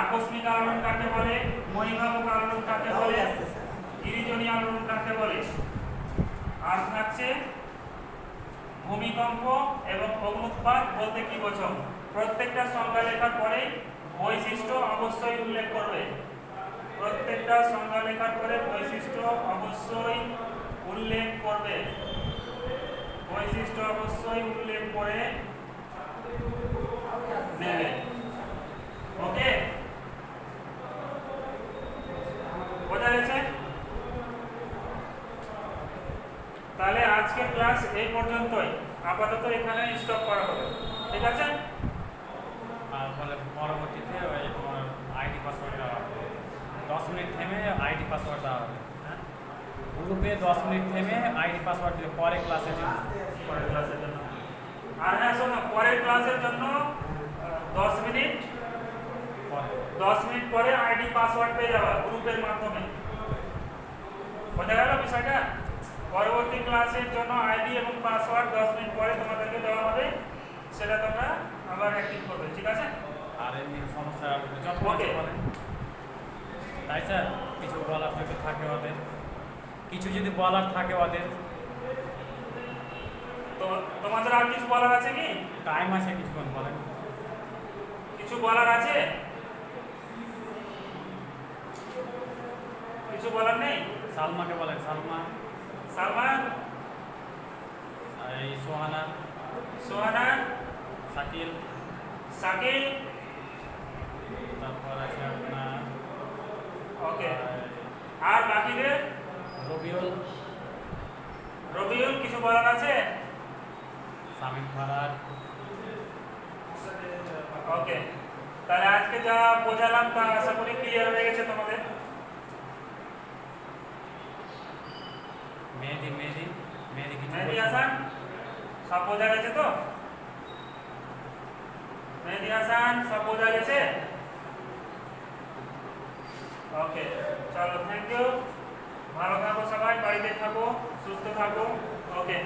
আকস্মিক আলোড়ন কাকে বলে, মহিমাবক আলোড়ন কাকে বলে, গিরিজনী আলোড়ন কাকে বলে। আর থাকছে ভূমিকম্প এবং অগ্নুৎপাত বলতে কি বোঝো। প্রত্যেকটা সংজ্ঞা লেখার পরে বৈশিষ্ট্য অবশ্যই উল্লেখ করবে। প্রত্যেকটা সংজ্ঞা লেখার পরে বৈশিষ্ট্য অবশ্যই উল্লেখ করবে। বৈশিষ্ট্য অবশ্যই উল্লেখ করে নেবে। ওকে, বোঝা গেছে? তাহলে আজকে ক্লাস এই পর্যন্তই, আপাতত এখানে স্টপ করা হবে, ঠিক আছে? আর বলে পরবর্তীতে ওই তোমার আইডি পাসওয়ার্ড দেওয়া হবে। 10 মিনিট থেমে আইডি পাসওয়ার্ড দেওয়া হবে। হ্যাঁ, গ্রুপে 10 মিনিট থেমে আইডি পাসওয়ার্ড দিলে পরের ক্লাসের জন্য। আর হ্যাঁ শোনো, পরের ক্লাসের জন্য 10 মিনিট পরে আইডি পাসওয়ার্ড পেয়ে যাবে গ্রুপের মাধ্যমে। বোঝা গেল বিষয়টা? পরবর্তী ক্লাসের জন্য আইডি এবং পাসওয়ার্ড 10 মিনিট পরে তোমাদেরকে দেওয়া হবে, সেটা তোমরা আবার অ্যাক্টিভ করবে, ঠিক আছে? আর এমনি সমস্যা বলে তাই স্যার, কিছু বলার যদি থাকে ওদের, কিছু যদি বলার থাকে ওদের, তো তোমাদের আর কিছু বলার আছে কি? টাইম আছে কিছুক্ষণ বলেন। কিছু বলার আছে? কিছু বলার নেই? সালমাকে বলেন, সালমা। সালমান, এই সোহানা, সোহানা, শাকিল, শাকিল, তারপর আছে আপনার ওকে। আর বাকিদের? রবিউল, রবিউল, কিছু বলার আছে? সামিম ফারাদ। ওকে, তাহলে আজকে যা বোঝালাম তা আশা করি ক্লিয়ার হয়ে গেছে তোমাদের। মেহেদি, মেহেদি, মেহেদি কিছু মেহেদি বলছে? হাসান, সব বোঝা গেছে তো? মেহেদি হাসান, সব বোঝা গেছে? ওকে, চলো, থ্যাংক ইউ। ভালো থাকো সবাই, বাড়িতে থাকো, সুস্থ থাকো। ওকে,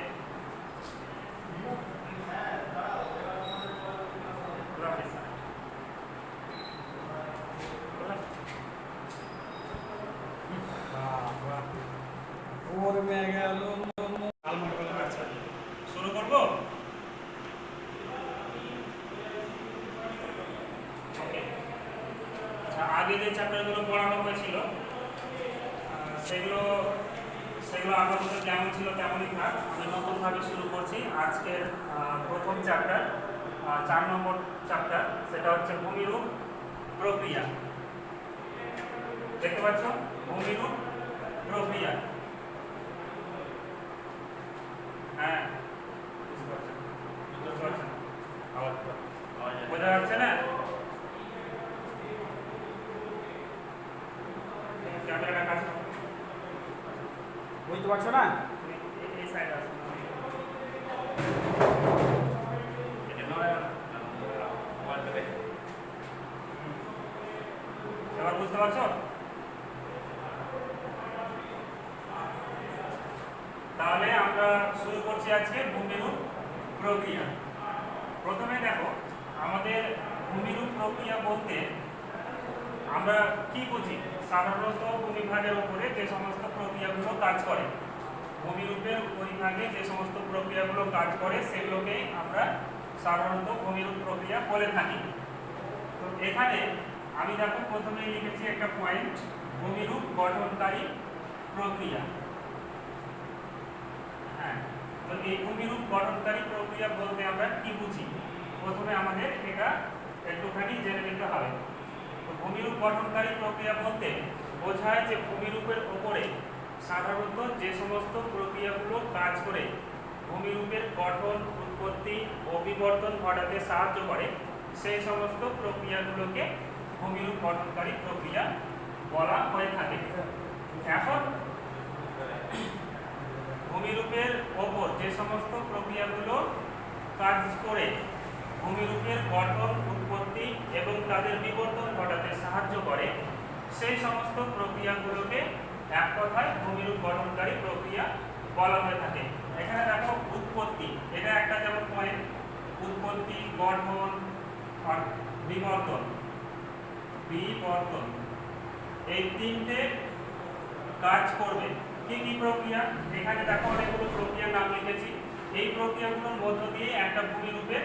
ওর মেঘা সালমাকে বলেন। আচ্ছা, শুরু করবো? ওকে, আচ্ছা, আগে যে চ্যাপ্টারগুলো পড়ানো হয়েছিল সেগুলো সেগুলো আপাতত যেমন ছিল তেমনই থাক। আমি নতুনভাবে শুরু করছি আজকের প্রথম চ্যাপ্টার, 4 নম্বর চ্যাপ্টার, সেটা হচ্ছে ভূমিরূপ প্রক্রিয়া। দেখতে পাচ্ছ, ভূমিরূপ প্রক্রিয়া। হ্যাঁ, বুঝতে পারছেন? বুঝতে পারছেন? বোঝা যাচ্ছে না? ক্যামেরাটা কাছে নাও। বুঝতে পারছো না? এই সাইডে আসো। এবার বুঝতে পারছো? তাহলে আমরা শুরু করছি আজকে ভূমিরূপ প্রক্রিয়া। প্রথমে দেখো, আমাদের ভূমিরূপ প্রক্রিয়া বলতে আমরা কি বুঝি? সাধারণত ভূমিভাগের উপরে যে সমস্ত প্রক্রিয়াগুলো কাজ করে, ভূমিরূপের উপরিভাগে যে সমস্ত প্রক্রিয়াগুলো কাজ করে সেগুলোকেই আমরা সাধারণত ভূমিরূপ প্রক্রিয়া বলে থাকি। তো এখানে আমি দেখো প্রথমেই লিখেছি একটা পয়েন্ট, ভূমিরূপ গঠনকারী প্রক্রিয়া। হ্যাঁ, তো এই ভূমিরূপ গঠনকারী প্রক্রিয়া বলতে আমরা কি বুঝি প্রথমে আমাদের এটা একটুখানি জেনে নিতে হবে। তো ভূমিরূপ গঠনকারী প্রক্রিয়া বলতে বোঝায় যে ভূমিরূপের উপরে সাধারণত যে সমস্ত প্রক্রিয়াগুলো কাজ করে ভূমিরূপের গঠন, উৎপত্তি ও বিবর্তন ঘটাতে সাহায্য করে সেই সমস্ত প্রক্রিয়াগুলোকে ভূমিরূপ গঠনকারী প্রক্রিয়া বলা হয়ে থাকে। এখন ভূমিরূপের ওপর যে সমস্ত প্রক্রিয়াগুলো কাজ করে ভূমিরূপের গঠন, উৎপত্তি এবং তাদের বিবর্তন ঘটাতে সাহায্য করে সেই সমস্ত প্রক্রিয়াগুলোকে এক কথায় ভূমিরূপ গঠনকারী প্রক্রিয়া বলা হয়ে থাকে। এখানে দেখো উৎপত্তি, এটা একটা যেমন পয়েন্ট, উৎপত্তি, গঠন আর বিবর্তন, এই তিনটে কাজ করবে। কি কি প্রক্রিয়া? এখানে দেখো অনেকগুলো প্রক্রিয়ার নাম লিখেছি। এই প্রক্রিয়াগুলোর মধ্য দিয়ে একটা ভূমিরূপের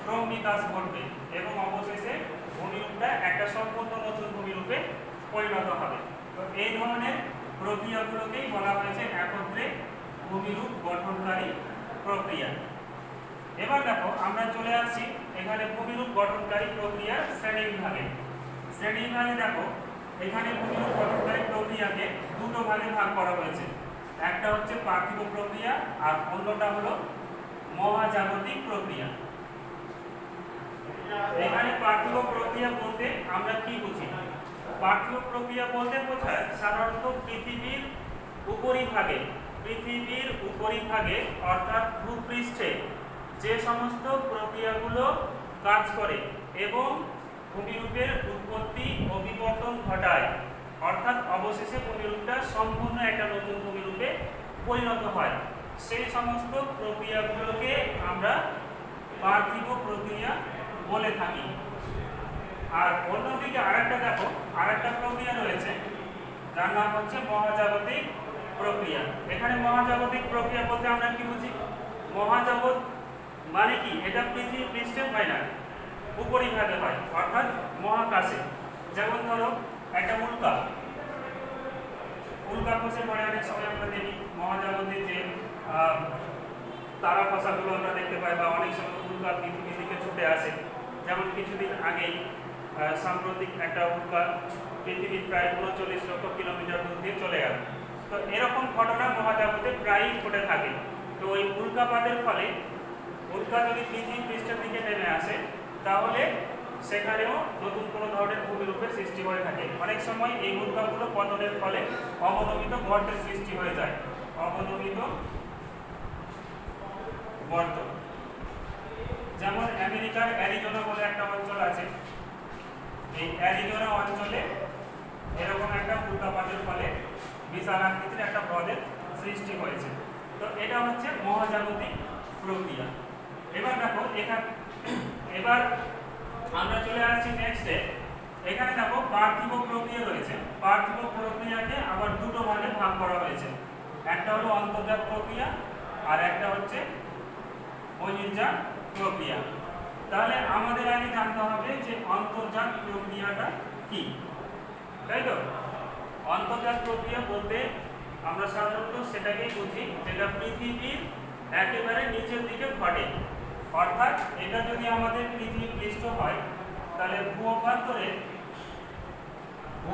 ক্রম বিকাশ ঘটবে এবং অবশেষে ভূমিরূপটা একটা সম্পূর্ণ নতুন ভূমিরূপে পরিণত হবে। তো এই ধরনের প্রক্রিয়াগুলোকেই বলা হয়েছে একত্রে ভূমিরূপ গঠনকারী প্রক্রিয়া। এবার দেখো আমরা চলে আসছি এখানে ভূমিরূপ গঠনকারী প্রক্রিয়ার শ্রেণীবিভাগে। শ্রেণীবিভাগে দেখো এখানে ভূমিরূপ গঠনকারী প্রক্রিয়াকে দুটো ভাগে ভাগ করা হয়েছে। একটা হচ্ছে পার্থিব প্রক্রিয়া আর অন্যটা হলো মহাজাগতিক প্রক্রিয়া। এখানে পার্থিব প্রক্রিয়া বলতে আমরা কি বুঝি? পার্থিব প্রক্রিয়া বলতে বোঝায় সাধারণত পৃথিবীর উপরিভাগে অর্থাৎ ভূপৃষ্ঠে যে সমস্ত প্রক্রিয়াগুলো কাজ করে এবং ভূমিরূপের উৎপত্তি ও বিবর্তন ঘটায়, অর্থাৎ অবশেষে ভূমিরূপটা সম্পূর্ণ একটা নতুন ভূমিরূপে পরিণত হয়, সেই সমস্ত প্রক্রিয়াগুলোকে আমরা পার্থিব প্রক্রিয়া বলে থাকি। আর অন্যদিকে আরেকটা দেখো, আরেকটা প্রক্রিয়া রয়েছে যার নাম হচ্ছে মহাজাগতিক প্রক্রিয়া। এখানে মহাজাগতিক প্রক্রিয়া বলতে আমরা কি বুঝি? মহাজগৎ মানে কি? এটা পৃথিবী পৃষ্ঠে হয় না, উপরিভাগে হয়, অর্থাৎ মহাকাশে। যেমন ধরো একটা উল্কা, মহাকাশের ঘরে অনেক সময় আমরা দেখি মহাজাগতে যে তারা খসাগুলো আমরা দেখতে পাই, বা অনেক সময় উল্কা পৃথিবীর দিকে ছুটে আসে। যেমন কিছুদিন আগেই সাম্প্রতিক একটা উল্কা পৃথিবীর প্রায় 39 লক্ষ কিলোমিটার দূর দিয়ে চলে গেল। তো এরকম ঘটনা মহাজাগতে প্রায়ই ঘটে থাকে। তো ওই উল্কাপাতের ফলে উল্কা যদি পৃথিবীর পৃষ্ঠের দিকে নেমে আসে, তাহলে সেখানেও নতুন কোনো ধরনের ভূমিরূপের সৃষ্টি হয়ে থাকে। অনেক সময় এই উল্কাগুলো পতনের ফলে অবনমিত গর্তের সৃষ্টি হয়ে যায়, অবনমিত গর্ত। যেমন আমেরিকার অ্যারিজোনা বলে একটা অঞ্চল আছে, এই অ্যারিজোনা অঞ্চলে এরকম একটা উল্কাপাতের ফলে বিশাল আকৃতির একটা হ্রদের সৃষ্টি হয়েছে। তো এটা হচ্ছে মহাজাগতিক প্রক্রিয়া। এবার দেখো এবার আমরা চলে আসছি নেক্সটে। এখানে দেখো পার্থিব প্রক্রিয়া রয়েছে। পার্থিব প্রক্রিয়াকে আবার দুটো ভাগে ভাগ করা হয়েছে, একটা হলো অন্তর্জাত প্রক্রিয়া আর একটা হচ্ছে বহির্জাত প্রক্রিয়া। তাহলে আমাদের আগে জানতে হবে যে অন্তর্জাত প্রক্রিয়াটা কি, তাই তো? অন্তর্জাত প্রক্রিয়া বলতে আমরা সাধারণত সেটাকেই বুঝি যেটা পৃথিবীর একেবারে নিচের দিকে ঘটে। অর্থাৎ এটা যদি আমাদের পৃথিবী পৃষ্ঠ হয়, তাহলে ভূ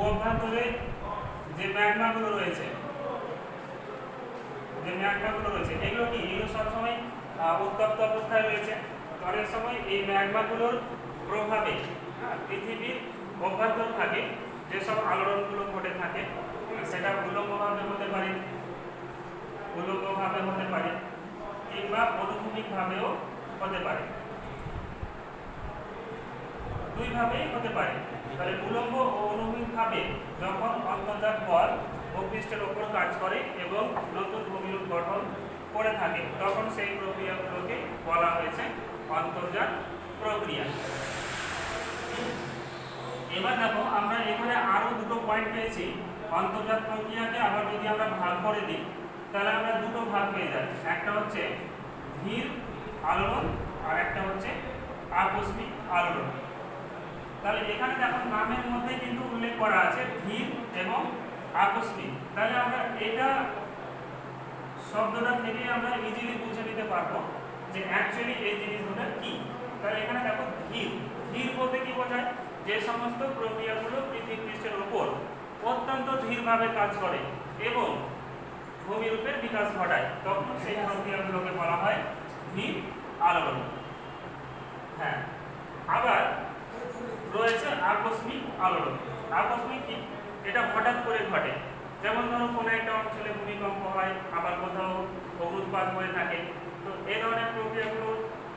অভ্যন্তরে যে ম্যাগমাগুলো রয়েছে এগুলো কি, এগুলো সবসময় উত্তপ্ত অবস্থায় রয়েছে। অনেক সময় এই ম্যাগমাগুলোর প্রভাবে পৃথিবীর অভ্যন্তর থাকে যেসব আলোড়নগুলো ঘটে থাকে, সেটা উল্লম্বভাবে হতে পারে কিংবা অনুভূমিকভাবেও হতে পারে, দুইভাবেই হতে পারে। তাহলে উলম্ব ও অনুভূমিকভাবে যখন অন্তর্জাত বল ভূপৃষ্ঠের ওপর কাজ করে এবং নতুন ভূমিরূপ গঠন করে থাকে, তখন সেই প্রক্রিয়াগুলোকে বলা হয়েছে অন্তর্জাত প্রক্রিয়া। এবার দেখো আমরা এখানে আরো দুটো পয়েন্ট পেয়েছি। অন্তর্জাত প্রক্রিয়াকে আবার যদি আমরা ভাগ করে দিই, তাহলে আমরা দুটো ভাগ পেয়ে যাই, একটা হচ্ছে ধীর আলোড়ন আর একটা হচ্ছে আকস্মিক আলোড়ন। তাহলে এখানে দেখো নামের মধ্যে কিন্তু উল্লেখ করা আছে ধীর এবং আকস্মিক। তাহলে আমরা এটা শব্দটা থেকে আমরা ইজিলি বুঝে নিতে পারবো যে অ্যাকচুয়ালি এই জিনিসগুলো কি। তাহলে এখানে দেখো ধীর বলতে কি বোঝায়, যে সমস্ত প্রক্রিয়াগুলো পৃথিবী পৃষ্ঠের উপর অত্যন্ত ধীরভাবে কাজ করে এবং ভূমিরূপের বিকাশ ঘটায়, তখন সেই প্রক্রিয়াগুলোকে বলা হয় ধীর আলোড়ন। হ্যাঁ, আবার রয়েছে আকস্মিক আলোড়ন। আকস্মিক কি, এটা হঠাৎ করে ঘটে। যেমন ধরো কোনো একটা অঞ্চলে ভূমিকম্প হয়, আবার কোথাও অগ্নুৎপাত হয়ে থাকে। তো এই ধরনের প্রক্রিয়াগুলো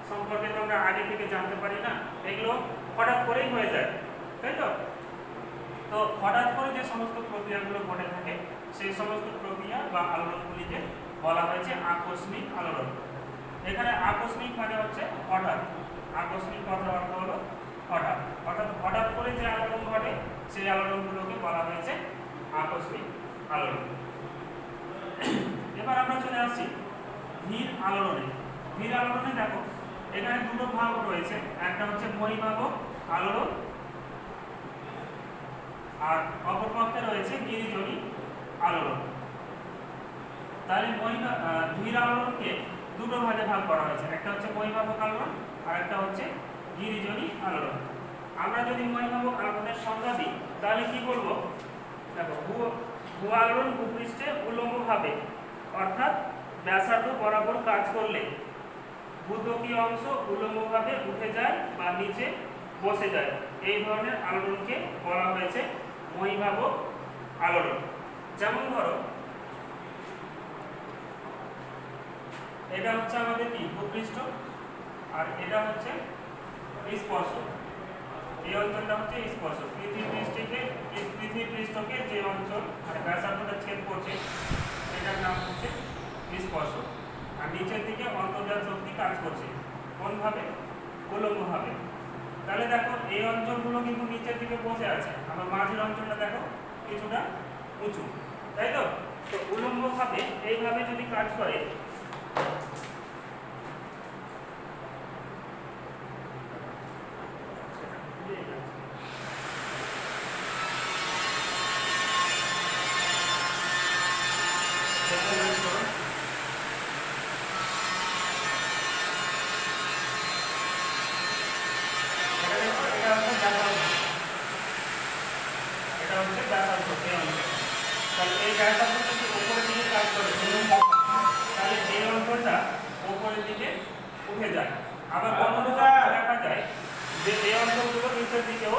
সম্পর্কে তো আমরা আগে থেকে জানতে পারি না, এগুলো হঠাৎ করেই হয়ে যায়, তাই তো? তো হঠাৎ করে যে সমস্ত প্রক্রিয়াগুলো ঘটে থাকে, সেই সমস্ত প্রক্রিয়া বা আলোড়নগুলিকে বলা হয়েছে আকস্মিক আলোড়ন। এখানে আকস্মিক মানে হচ্ছে হঠাৎ, আকস্মিক কথার অর্থ হলো হঠাৎ, অর্থাৎ হঠাৎ করে যে আলোড়ন ঘটে সেই আলোড়নগুলোকে বলা হয়েছে আকস্মিক আলোড়ন। এবার আমরা চলে আসছি ধীর আলোড়নে। ধীর আলোড়নে দেখো এখানে দুটো ভাগ রয়েছে, একটা হচ্ছে বহির্ভাবক আলোড়ন আর অপরপক্ষে রয়েছে গিরিজনী আলোড়ন। তাহলে ধীর আলোড়নকে দুটো ভাগে ভাগ করা হয়েছে, একটা হচ্ছে বহির্ভাবক আলোড়ন আর একটা হচ্ছে গিরিজনী আলোড়ন। আমরা যদি বহির্ভাবক আলোড়নের সংজ্ঞা দিই তাহলে কি বলবো? দেখো ভূ আলোড়ন ভূপৃষ্ঠে উল্লম্বভাবে অর্থাৎ ব্যাসার্ধ বরাবর কাজ করলে ভূত্বকীয় অংশ উল্লম্বভাবে উঠে যায় বা নিচে বসে যায়, এই ধরনের আলোড়নকে বলা হয়েছে বহির্ভাবক আলোড়ন। যেমন ধরো এটা হচ্ছে আমাদের কি ভূপৃষ্ঠ, আর এটা হচ্ছে স্পর্শ। এই অঞ্চলটা হচ্ছে স্পর্শ। পৃথিবী পৃষ্ঠকে যে অঞ্চল মানে ব্যাসার্ধটা ছেদ করছে সেটার নাম হচ্ছে স্পর্শ। আর নিচের দিকে অন্তর্জাত শক্তি কাজ করছে কোনভাবে? উল্লম্বভাবে। তাহলে দেখো এই অঞ্চলগুলো কিন্তু নিচের দিকে বসে আছে, আবার মাঝের অঞ্চলটা দেখো কিছুটা উঁচু, তাই তো? তো উল্লম্বভাবে এইভাবে যদি কাজ করে এটা হচ্ছে ব্যাসার্ধ এই অঞ্চল। তাহলে এই ব্যাসার্ধ যদি উপরের দিকে কাজ করে তাহলে এই অঞ্চলটা উপরের দিকে উঠে যায়। আবার কখনো দেখা যায় যে এই অঞ্চলগুলো নিচের দিকেও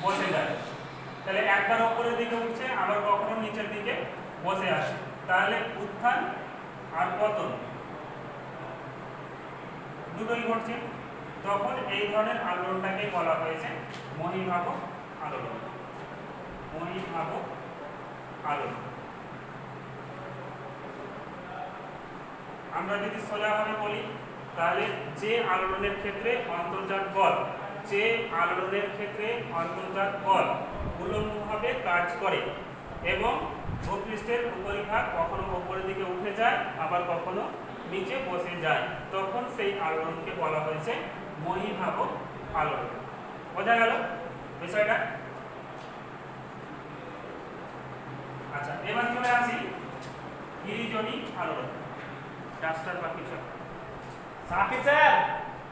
বসে যায়। তাহলে একবার উপরের দিকে উঠছে, আবার কখনো নিচের দিকে বসে আসে। তাহলে উত্থান আর পতন দুটোই ঘটছে। তখন এই ধরনের আলোড়নটাকে বলা হয়েছে মহীভাবক আলোড়ন। মহীভাবক আলোড়ন। আমরা যদি সোজাভাবে বলি তাহলে যে আলোড়নের ক্ষেত্রে অন্তর্জাত বল, যে আলোড়নের ক্ষেত্রে অন্তর্জাত বল উল্লম্বভাবে কাজ করে এবং ভূপৃষ্ঠের উপরিভাগ কখনো উপরের দিকে উঠে যায়, আবার কখনো নিচে বসে যায়, তখন সেই আলোড়নকে বলা হয়েছে মহীভাবক আলোড়ন। বোঝা গেল বিষয়টা? আচ্ছা, এবার চলে আসি গিরিজনী আলোড়ন। ডাস্টার বা কিছু সাকিব স্যার,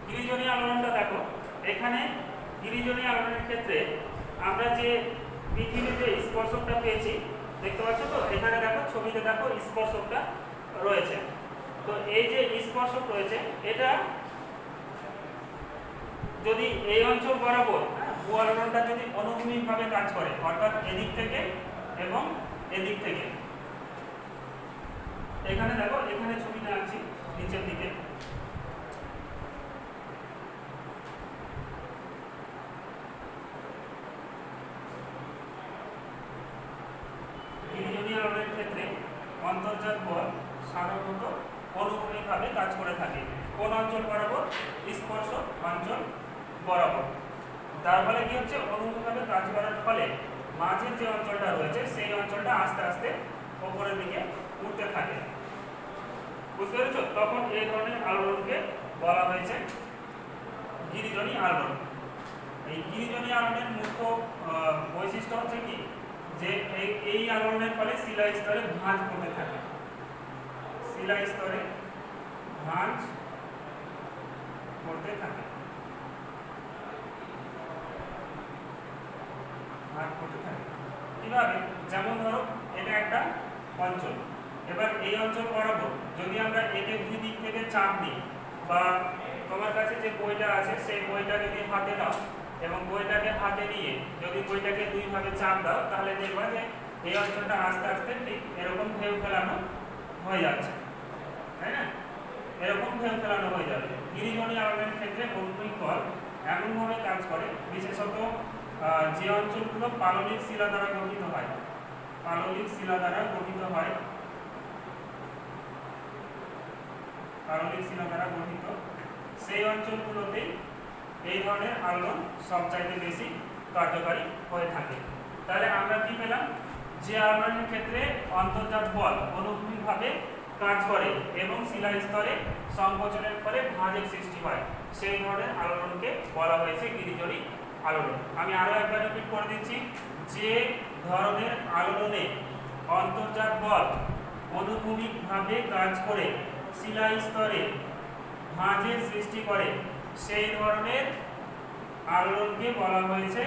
গিরিজনী আলোড়নটা দেখো। এখানে গিরিজনী আলোড়নের ক্ষেত্রে আমরা যে পৃথিবীতে স্পর্শকটা পেয়েছি দেখতে পাচ্ছ তো, এখানে দেখো ছবিতে দেখো স্পর্শকটা রয়েছে। তো এই যে স্পর্শক রয়েছে এটা যদি এই অঞ্চল বরাবর ভূ আলোড়নটা যদি অনুভূমিকভাবে কাজ করে, অর্থাৎ এদিক থেকে এবং এদিক থেকে, এখানে দেখো এখানে ছবিটা আনছি নিচের দিকে, গিরিজনী আলোড়নের ক্ষেত্রে অন্তর্জাত বল সাধারণত অনুভূমিকভাবে কাজ করে থাকে। কোন অঞ্চল বরাবর? স্পর্শ অঞ্চল বরাবর। তার ফলে কি হচ্ছে, অনুভূমিকভাবে কাজ করার ফলে মাঝের যে অঞ্চলটা রয়েছে সেই অঞ্চলটা আস্তে আস্তে উপরের দিকে উঠতে থাকে। বুঝতে পেরেছ? তখন এই ধরনের আলোড়নকে বলা হয়েছে গিরিজনী আলোড়ন। এই গিরিজনী আলোড়নের মুখ্য বৈশিষ্ট্য হচ্ছে কি, যে এই আলোড়নের ফলে শিলা স্তরে ভাঁজ পড়তে থাকে। শিলা স্তরে ভাঁজ পড়তে থাকে। ভাঁজ পড়তে থাকে কিভাবে? যেমন ধরো এটা একটা অঞ্চল, এবার এই অঞ্চল বরাবর যদি আমরা একে দুই দিক থেকে চাপ দিই, বা তোমার কাছে যে বইটা আছে সেই বইটা যদি হাতে নাও এবং বইটাকে হাতে নিয়ে যদি বইটাকে দুই ভাবে চাপ দাও, তাহলে দেখবা যে এই অঞ্চলটা আস্তে আস্তে ঠিক এরকম ঢেউ ফেলানো হয়ে যাচ্ছে, তাই না? এরকম ঢেউ ফেলানো হয়ে যাবে। গিরিজনী আলোড়নের ক্ষেত্রে অনুভূমিক বল এমনভাবে কাজ করে, বিশেষত যে অঞ্চলগুলো পাললিক শিলা দ্বারা গঠিত হয়, পাললিক শিলা দ্বারা গঠিত হয়, পাললিক শিলা দ্বারা গঠিত সেই অঞ্চলগুলোতে এই ধরনের আলোড়ন সবচাইতে বেশি কার্যকারী হয়ে থাকে। তাহলে আমরা কি পেলাম? যে আলোড়নের ক্ষেত্রে অন্তর্জাত বল অনুভূমিকভাবে কাজ করে এবং শিলা স্তরে সংকোচনের ফলে ভাঁজের সৃষ্টি হয়, সেই ধরনের আলোড়নকে বলা হয়েছে গিরিজনী আলোড়ন। আমি আরো একবার রিপিট করে দিচ্ছি, যে ধরনের আলোড়নে অন্তর্জাত বল অনুভূমিকভাবে কাজ করে শিলা স্তরে ভাঁজের সৃষ্টি করে, সেই ধরনের আলোড়নকে বলা হয়েছে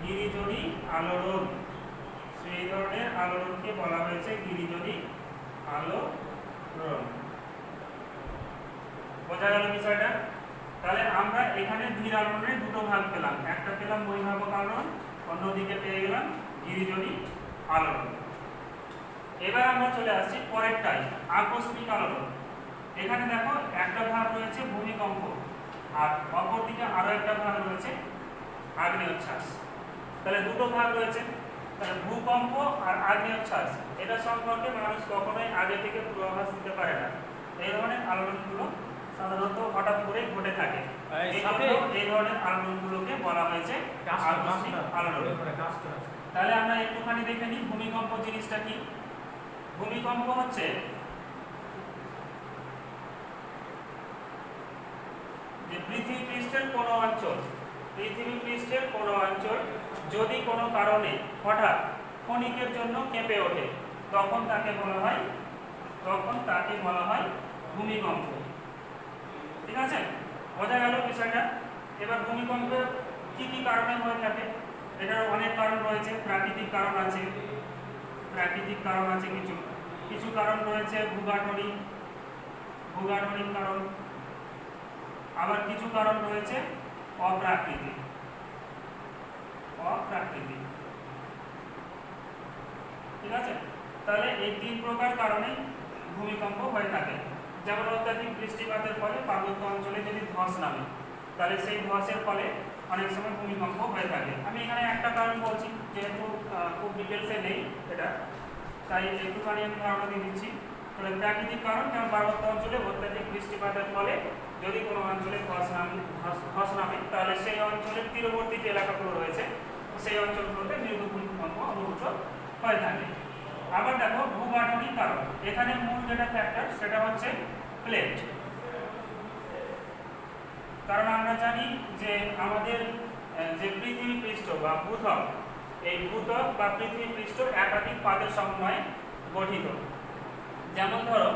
গিরিজনী আলোড়ন। সেই ধরনের আলোড়নকে বলা হয়েছে গিরিজনী আলোড়ন। বোঝা গেল বিষয়টা? তাহলে আমরা এখানে ধীর আলোড়নের দুটো ভাগ পেলাম, একটা পেলাম মহীভাবক আলোড়ন, অন্যদিকে পেয়ে গেলাম গিরিজনী আলোড়ন। এবার আমরা চলে আসছি পরেরটাই, আকস্মিক আলোড়ন। এখানে দেখো একটা ভাগ রয়েছে ভূমিকম্প, আর অপরদিকে আরো একটা ভাগ রয়েছে আগ্নেয়োচ্ছ্বাস। তাহলে দুটো ভাগ রয়েছে। তাহলে ভূকম্প আর আগ্নেয়োচ্ছ্বাস এটা সম্পর্কে মানুষ কখনোই আগে থেকে পূর্বাভাস দিতে পারে না। এই ধরনের আলোড়নগুলো সাধারণত হঠাৎ করে ঘটে থাকে। এই ধরনের আলোড়নগুলোকে বলা হয়েছে আকস্মিক আলোড়ন। তাহলে আমরা একটুখানি দেখে নিই ভূমিকম্প জিনিসটা কি। ভূমিকম্প হচ্ছে যে পৃথিবী পৃষ্ঠের কোনো অঞ্চল, পৃথিবী পৃষ্ঠের কোনো অঞ্চল যদি কোনো কারণে হঠাৎ ক্ষণিকের জন্য কেঁপে ওঠে, তখন তাকে বলা হয় ভূমিকম্প। ঠিক আছে, বোঝা গেল বিষয়টা? এবার ভূমিকম্প কি কি কারণে হয়ে থাকে এটার অনেক কারণ রয়েছে, প্রাকৃতিক কারণ আছে, কিছু কিছু কারণ রয়েছে ভূগাঠনিক কারণ, আবার কিছু কারণ রয়েছে অপ্রাকৃতিক। ঠিক আছে, তাহলে এই 3 প্রকার কারণে ভূমিকম্প হয়ে থাকে। যেমন অত্যাধিক বৃষ্টিপাতের ফলে পার্বত্য অঞ্চলে যদি ধস নামে, তাহলে সেই ধসের ফলে অনেক সময় ভূমিকম্প হয়ে থাকে। আমি এখানে একটা কারণ বলছি, যেহেতু খুব ডিটেলসে নেই এটা, তাই একটুখানি আমি ধারণা দিয়ে দিচ্ছি। তাহলে প্রাকৃতিক কারণ, যেমন পার্বত্য অঞ্চলে অত্যাধিক বৃষ্টিপাতের ফলে যদি কোনো অঞ্চলে ধস নামে, তাহলে সেই অঞ্চলের তীরবর্তী যে এলাকাগুলো রয়েছে সেই অঞ্চলগুলোতে মৃদু ভূমিকম্প অনুভূত হয়ে থাকে। আবার দেখো ভূগাঠনিক কারণ, এখানে মূল যেটা ফ্যাক্টর সেটা হচ্ছে প্লেট। কারণ আমরা জানি যে আমাদের যে পৃথিবী পৃষ্ঠ বা ভূত্বক, এই ভূত্বক বা পৃথিবী পৃষ্ঠ একাধিক পাতের সমন্বয়ে গঠিত। যেমন ধরো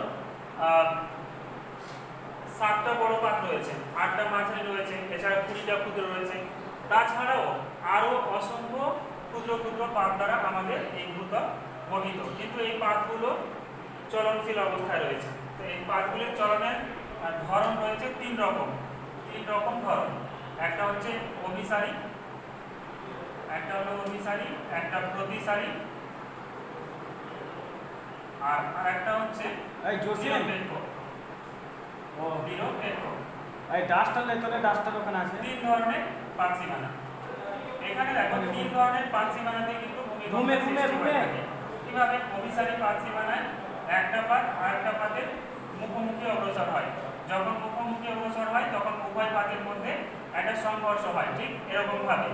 7টা বড় পাত রয়েছে, 8টা মাঝারি রয়েছে, এছাড়া 20টা ক্ষুদ্র রয়েছে। তাছাড়াও আরো অসংখ্য ক্ষুদ্র ক্ষুদ্র পাত দ্বারা আমাদের এই ভূত্বক গঠিত, কিন্তু এই পাতগুলো চলনশীল অবস্থায় রয়েছে। তো এই পাতগুলির চলনের ধরন রয়েছে 3 রকম ধরন। একটা হচ্ছে অভিসারী, একটা হলো অভিসারী, একটা প্রতিসারী, আর আরেকটা হচ্ছে নিরপেক্ষ। এই ডাস্টার লেতরে ডাস্টার ওখানে আছে 3 ধরনের পাত সীমানা। এখানে দেখো 3 ধরনের পাত সীমানাতে কিন্তু ভূমিকম্পের সৃষ্টি হয়ে থাকে। কিভাবে? অভিসারী পাত সীমানায় একটা পাত আরেকটা পাতের মুখোমুখি অগ্রসর হয়। যখন মুখোমুখি অগ্রসর হয় তখন উভয় পাতের মধ্যে একটা সংঘর্ষ হয়, ঠিক এরকম ভাবে।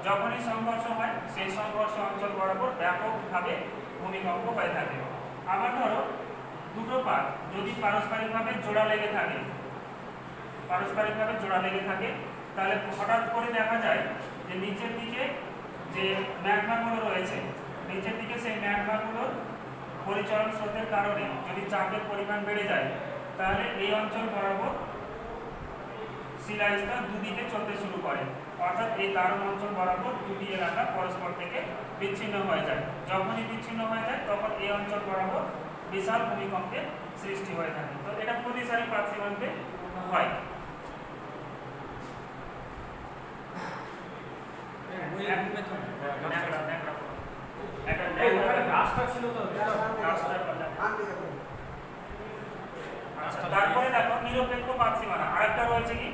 যখনই সংঘর্ষ হয় সেই সংঘর্ষ অঞ্চল বরাবর ব্যাপকভাবে ভূমিকম্প হয়ে থাকে। আবার ধরো দুটো পাত যদি পারস্পরিকভাবে জোড়া লেগে থাকে, তাহলে হঠাৎ করে দেখা যায় যে নিচের দিকে যে ম্যাগমাগুলো রয়েছে, নিচের দিকে সেই ম্যাগমাগুলোর পরিচলন স্রোতের কারণে যদি চাপের পরিমাণ বেড়ে যায়, তাহলে এই অঞ্চল বরাবর শিলাস্তর দুদিকে চলতে শুরু করে। অর্থাৎ এই দারুণ অঞ্চল বরাবর দুটি এলাকা পরস্পর থেকে বিচ্ছিন্ন হয়ে যায়। যখনই বিচ্ছিন্ন হয়ে যায় তখন এই অঞ্চল বরাবর বিশাল ভূমিকম্পের সৃষ্টি হয়ে থাকে। তো এটা প্রতিসারী পাত সীমান্তে হয়। তারপরে দেখো নিরপেক্ষ পাত সীমানা, আরেকটা রয়েছে কি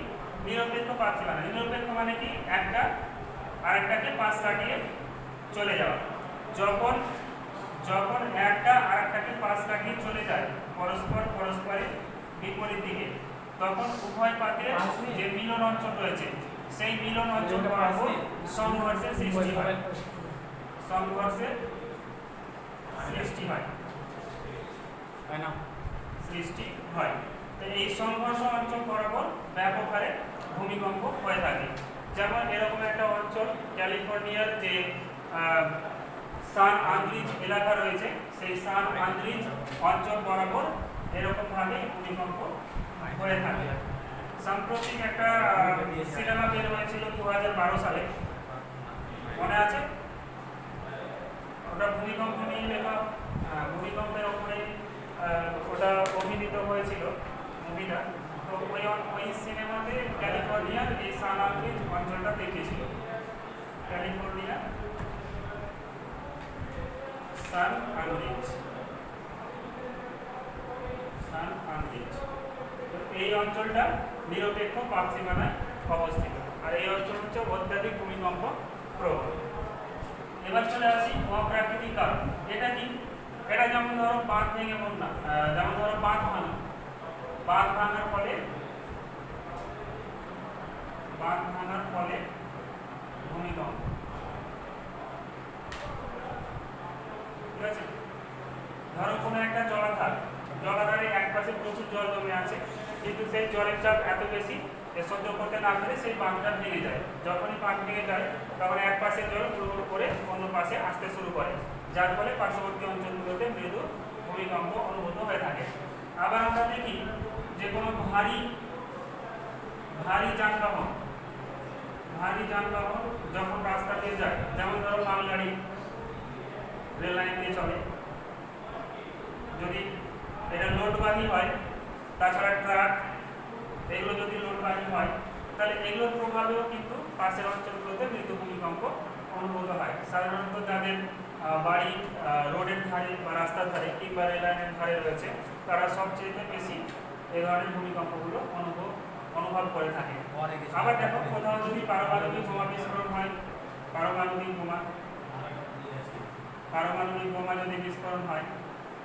নিরপেক্ষ পাত সীমানা। নিরপেক্ষ মানে কি? একটা আরেকটাকে পাশ কাটিয়ে চলে যাওয়া। যখন একটা আরেকটাকে পাশ কাটিয়ে চলে যায় পরস্পরের বিপরীত দিকে, তখন উভয় পাতের যে মিলন অঞ্চল রয়েছে সেই মিলন অঞ্চল বরাবর সংঘর্ষের সৃষ্টি হয়। তো এই সংঘর্ষ অঞ্চল বরাবর ব্যাপক হারে ভূমিকম্প হয়ে থাকে। যেমন এরকম একটা অঞ্চল ক্যালিফোর্নিয়ার যে সান আন্দ্রিজ এলাকা রয়েছে, সেই সান আন্দ্রিজ অঞ্চল বরাবর এরকম ভাবে ভূমিকম্প হয়ে থাকে। সাম্প্রতিক একটা সিনেমা বের হয়েছিল 2012 সালে, মনে আছে? ওটা ভূমিকম্প নিয়ে লেখা, ভূমিকম্পের ওপরে ওটা অভিনীত হয়েছিল মুভিটা। তো ওই সিনেমাতে ক্যালিফোর্নিয়ার এই সান আন্দ্রিজ অঞ্চলটা দেখিয়েছিল। California San Andreas. এই অঞ্চলটা নিরপেক্ষ পাত সীমানায় অবস্থিত, আর এই অঞ্চল হচ্ছে অত্যাধিক ভূমিকম্প প্রবণ। এবার চলে আসি অপ্রাকৃতিক কারণ। এটা কি? এটা যেমন ধরো বাঁধ ভেঙে বন্যা, যেমন ধরো বাঁধ ভাঙার ফলে ভূমিকম্প। ঠিক আছে, ধরো কোনো একটা জলাধারে এক পাশে প্রচুর জল জমে আছে, কিন্তু সেই জলের চাপ এত বেশি সহ্য করতে না পেরে সেই বাঁধটা ভেঙে যায়। যখনই বাঁধ ভেঙে যায় তখন এক পাশে জল হুড় করে অন্য পাশে আসতে শুরু করে, যার ফলে পার্শ্ববর্তী অঞ্চলগুলোতে মৃদু ভূমিকম্প অনুভূত হয়ে থাকে। আবার আমরা দেখি যে কোনো ভারী ভারী যানবাহন যখন রাস্তা দিয়ে যায়, যেমন ধরো মালগাড়ি রেল লাইন দিয়ে চলে, যদি এটা লোডবাহী হয়, তাছাড়া ট্রাক, এগুলো যদি লোডবাহী হয়, তাহলে এগুলোর প্রভাবেও কিন্তু পাশের অঞ্চলগুলোতে মৃদু ভূমিকম্প অনুভূত হয়। সাধারণত যাদের বাড়ি রোডের ধারে বা রাস্তার ধারে কিংবা রেল লাইনের ধারে রয়েছে, তারা সবচেয়ে বেশি এই ধরনের ভূমিকম্পগুলো অনুভব করে থাকে। আবার দেখো, কোথাও যদি পারমাণবিক বোমা বিস্ফোরণ হয়, পারমাণবিক বোমা যদি বিস্ফোরণ হয়,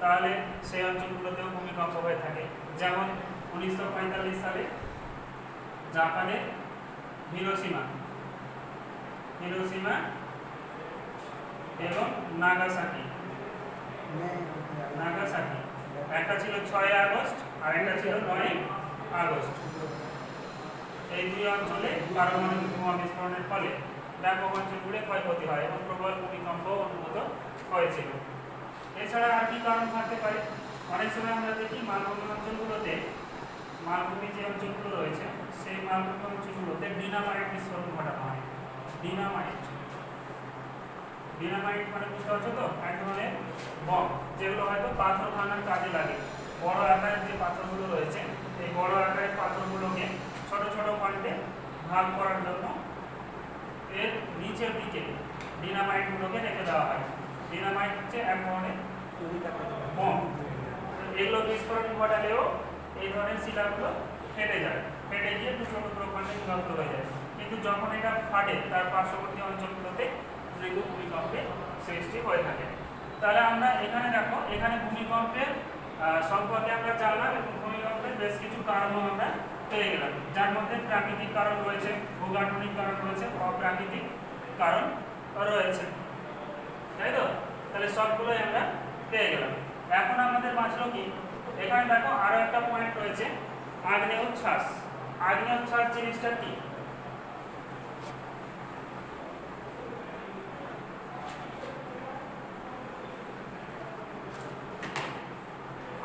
তাহলে সেই অঞ্চলগুলোতেও ভূমিকম্প হয়ে থাকে। যেমন 1945 সালে জাপানে হিরোশিমা এবং নাগাসাকি, একটা ছিল 6 আগস্ট আর একটা ছিল 9 আগস্ট। এই দুই অঞ্চলে পারমাণবিক বোমা বিস্ফোরণের ফলে ব্যাপক অঞ্চল জুড়ে ক্ষয়ক্ষতি হয় এবং প্রবল ভূমিকম্প অনুভূত হয়েছিল। এছাড়া আর কি কারণ থাকতে পারে? অনেক সময় আমরা দেখি মালভূমি অঞ্চলগুলোতে, মালভূমি যে অঞ্চলগুলো রয়েছে সেই মালভূমি অঞ্চলগুলোতে ডিনামাইট বিস্ফোরণ ঘটানো হয়। ডিনামাইট মানে বুঝতে পারছো তো, এক ধরনের বম, যেগুলো হয়তো পাথর ভাঙার কাজে লাগে। বড় আকারের যে পাথরগুলো রয়েছে, এই বড় আকারের পাথরগুলোকে ছোট ছোট খণ্ডে ভাগ করার জন্য এর নিচের দিকে ডিনামাইটগুলোকে রেখে দেওয়া হয়। ডিনামাইট হচ্ছে এক ধরনের বম। এগুলো বিস্ফোরণ ঘটালেও এই ধরনের শিলাগুলো ফেটে গিয়ে দু ছোট ছোট খণ্ডে বিভক্ত হয়ে যায়। কিন্তু যখন এটা ফাটে, তার পার্শ্ববর্তী অঞ্চলগুলোতে মৃদু ভূমিকম্পের সৃষ্টি হয়ে থাকে। তাহলে আমরা এখানে দেখো, এখানে ভূমিকম্পের সম্পর্কে আমরা জানলাম এবং ভূমিকম্পের বেশ কিছু কারণও আমরা পেয়ে গেলাম, যার মধ্যে প্রাকৃতিক কারণ রয়েছে, ভূগাঠনিক কারণ রয়েছে, অপ্রাকৃতিক কারণ রয়েছে, তাই তো? তাহলে সবগুলোই আমরা পেয়ে গেলাম। এখন আমাদের বাঁচলো কি? এখানে দেখো আরো একটা পয়েন্ট রয়েছে, আগ্নেয়োচ্ছ্বাস। আগ্নেয়োচ্ছ্বাস জিনিসটা কি?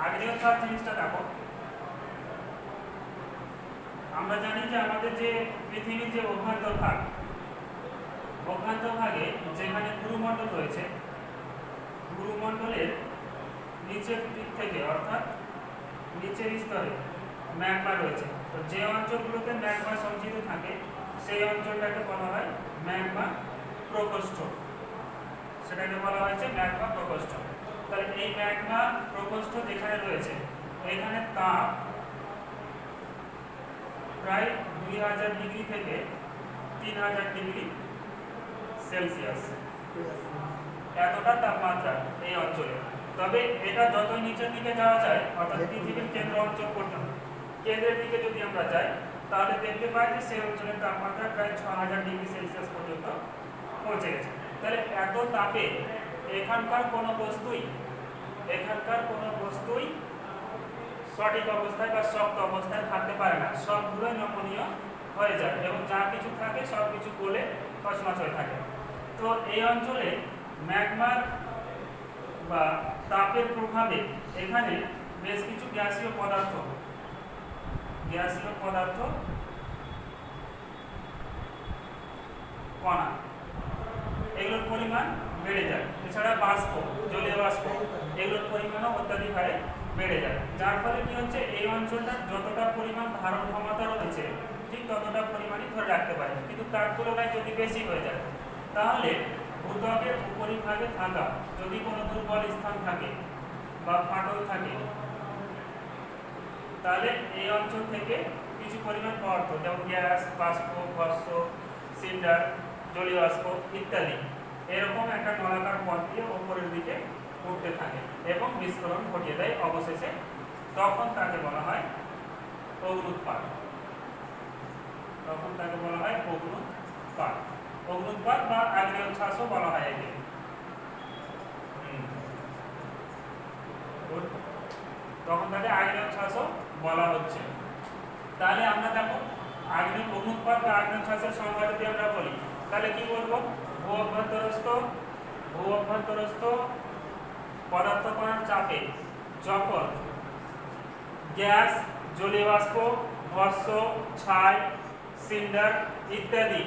আগ্নেয়োচ্ছ্বাস জিনিসটা দেখো, আমরা জানি যে আমাদের যে পৃথিবীর যে অভ্যন্তরভাগে যেখানে গুরুমণ্ডল রয়েছে, গুরুমণ্ডলের নিচের দিক থেকে অর্থাৎ নিচের স্তরে ম্যাগমা রয়েছে। তো যে অঞ্চলগুলোতে ম্যাগমা সঞ্চিত থাকে সেই অঞ্চলটাকে বলা হয় ম্যাগমা প্রকোষ্ঠ। সেটাকে বলা হয়েছে ম্যাগমা প্রকোষ্ঠ। তাহলে এই ম্যাগমা প্রকোষ্ঠ যেখানে রয়েছে, এখানে তাপ প্রায় 2000 ডিগ্রি থেকে 3000 ডিগ্রি সেলসিয়াস, এতটা তাপমাত্রা এই অঞ্চলে। তবে এটা যতই নিচের দিকে যাওয়া যায়, অর্থাৎ পৃথিবীর কেন্দ্র অঞ্চল পর্যন্ত, কেন্দ্রের দিকে যদি আমরা যাই, তাহলে দেখতে পাই যে সেই অঞ্চলের তাপমাত্রা প্রায় 6000 ডিগ্রি সেলসিয়াস পর্যন্ত পৌঁছে গেছে। তাহলে এত তাপে এখানকার কোনো বস্তুই সঠিক অবস্থায় বা শক্ত অবস্থায় থাকতে পারে না, সবগুলোই নমনীয় হয়ে যায় এবং যা কিছু থাকে সব কিছু গলে তছনছ হয়ে থাকে। তো এই অঞ্চলে ম্যাগমার বা তাপের প্রভাবে এখানে বেশ কিছু গ্যাসীয় পদার্থ কণা, এগুলোর পরিমাণ বেড়ে যায়। এছাড়া বাষ্প, জলীয় বাষ্প, এগুলোর পরিমাণও অত্যাধিক হারে বেড়ে যায়। যার ফলে কি হচ্ছে, এই অঞ্চলটার যতটা পরিমাণ ধারণ ক্ষমতা রয়েছে ঠিক ততটা পরিমাণই ধরে রাখতে পারে, কিন্তু তার তুলনায় যদি বেশি হয়ে যায়, তাহলে ভূত্বকের উপরিভাগে থাকা যদি কোনো দুর্বল স্থান থাকে বা ফাটল থাকে, তাহলে এই অঞ্চল থেকে কিছু পরিমাণ পদার্থ যেমন গ্যাস, বাষ্প, ভস্ম, সিন্ডার, জলীয় বাষ্প ইত্যাদি এরকম একটা নলাকার পথ দিয়ে উপরের দিকে উঠতে থাকে এবং বিস্ফোরণ ঘটিয়ে দেয় অবশেষে। তখন তাকে বলা হয় অগ্নুৎপাত। অগ্নুৎপাত বা আগ্নেয়োচ্ছ্বাসও বলা হয় একে। তখন তাকে আগ্নেয়োচ্ছ্বাসও বলা হচ্ছে। তাহলে আমরা দেখো, অগ্নুৎপাত বা আগ্নেয়োচ্ছ্বাসের সংজ্ঞা যদি আমরা বলি, তাহলে কি বলবো? ভূ অভ্যন্তরস্থ পদার্থ কণার চাপে যখন গ্যাস, জলীয় বাষ্প, ভস্ম, ছাই, সিন্ডার ইত্যাদি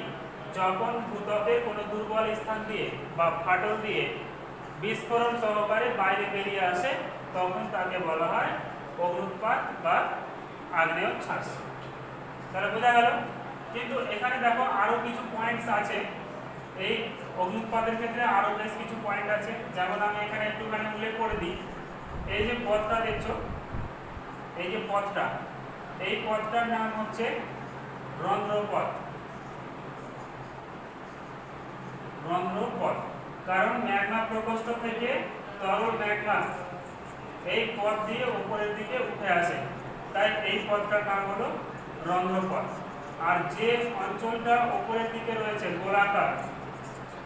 যখন ভূত্বকের কোনো দুর্বল স্থান দিয়ে বা ফাটল দিয়ে বিস্ফোরণ সহকারে বাইরে বেরিয়ে আসে তখন তাকে বলা হয় অগ্নুৎপাত বা আগ্নেয়ছাস। তাহলে বোঝা গেল। কিন্তু এখানে দেখো আরো কিছু পয়েন্টস আছে, এই অগ্নুৎপাতের ক্ষেত্রে আরো বেশ কিছু পয়েন্ট আছে, যেমন আমি এখানে একটুখানি উল্লেখ করে দিই। এই যে পথটা দেখছো, এই যে পথটা, এই পথটার নাম হচ্ছে রন্ধ্রপথ। রন্ধ্রপথ, কারণ ম্যাগমা প্রকোষ্ঠ থেকে তরল ম্যাগমা এই পথ দিয়ে উপরের দিকে উঠে আসে, তাই এই পথটার নাম হলো রন্ধ্রপথ। আর যে অঞ্চলটা উপরের দিকে রয়েছে গোলাকার,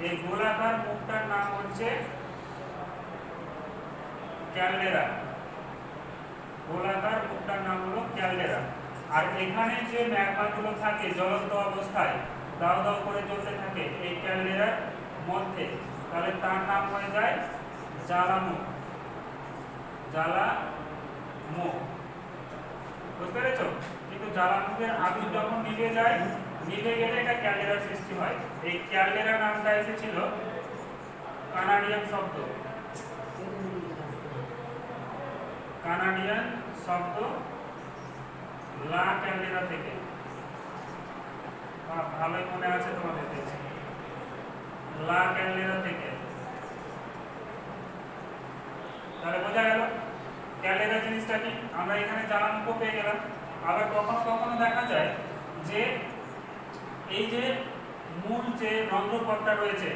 এই গোলাকার মুখটার নাম হচ্ছে ক্যালডেরা। গোলাকার মুখটার নাম হলো ক্যালডেরা। আর এখানে যে ম্যাগমাগুলো থাকে জ্বলন্ত অবস্থায় দাও দাও করে জ্বলতে থাকে এই ক্যালডেরার মধ্যে, তাহলে তার নাম হয়ে যায় জ্বালামুখ। জ্বালামুখ, বুঝতে পেরেছ? কিন্তু জ্বালামুখের আগুন যখন নিভে যায়, নিভে গেলে এটা ক্যালডেরার সৃষ্টি হয়। এই ক্যালডেরা নামটা এসেছিল কানাডিয়ান শব্দ, কানাডিয়ান শব্দ লা ক্যালডেরা থেকে। ভালোই মনে আছে তোমাদের, দেখছি লা ক্যালডেরা থেকে। তাহলে বোঝা গেল ক্যালডেরা জিনিসটা কি। আমরা এখানে জ্বালামুখ পেয়ে গেলাম। আবার কখনো কখনো দেখা যায় যে এই যে মূল যে রন্ধ্রপথটা রয়েছে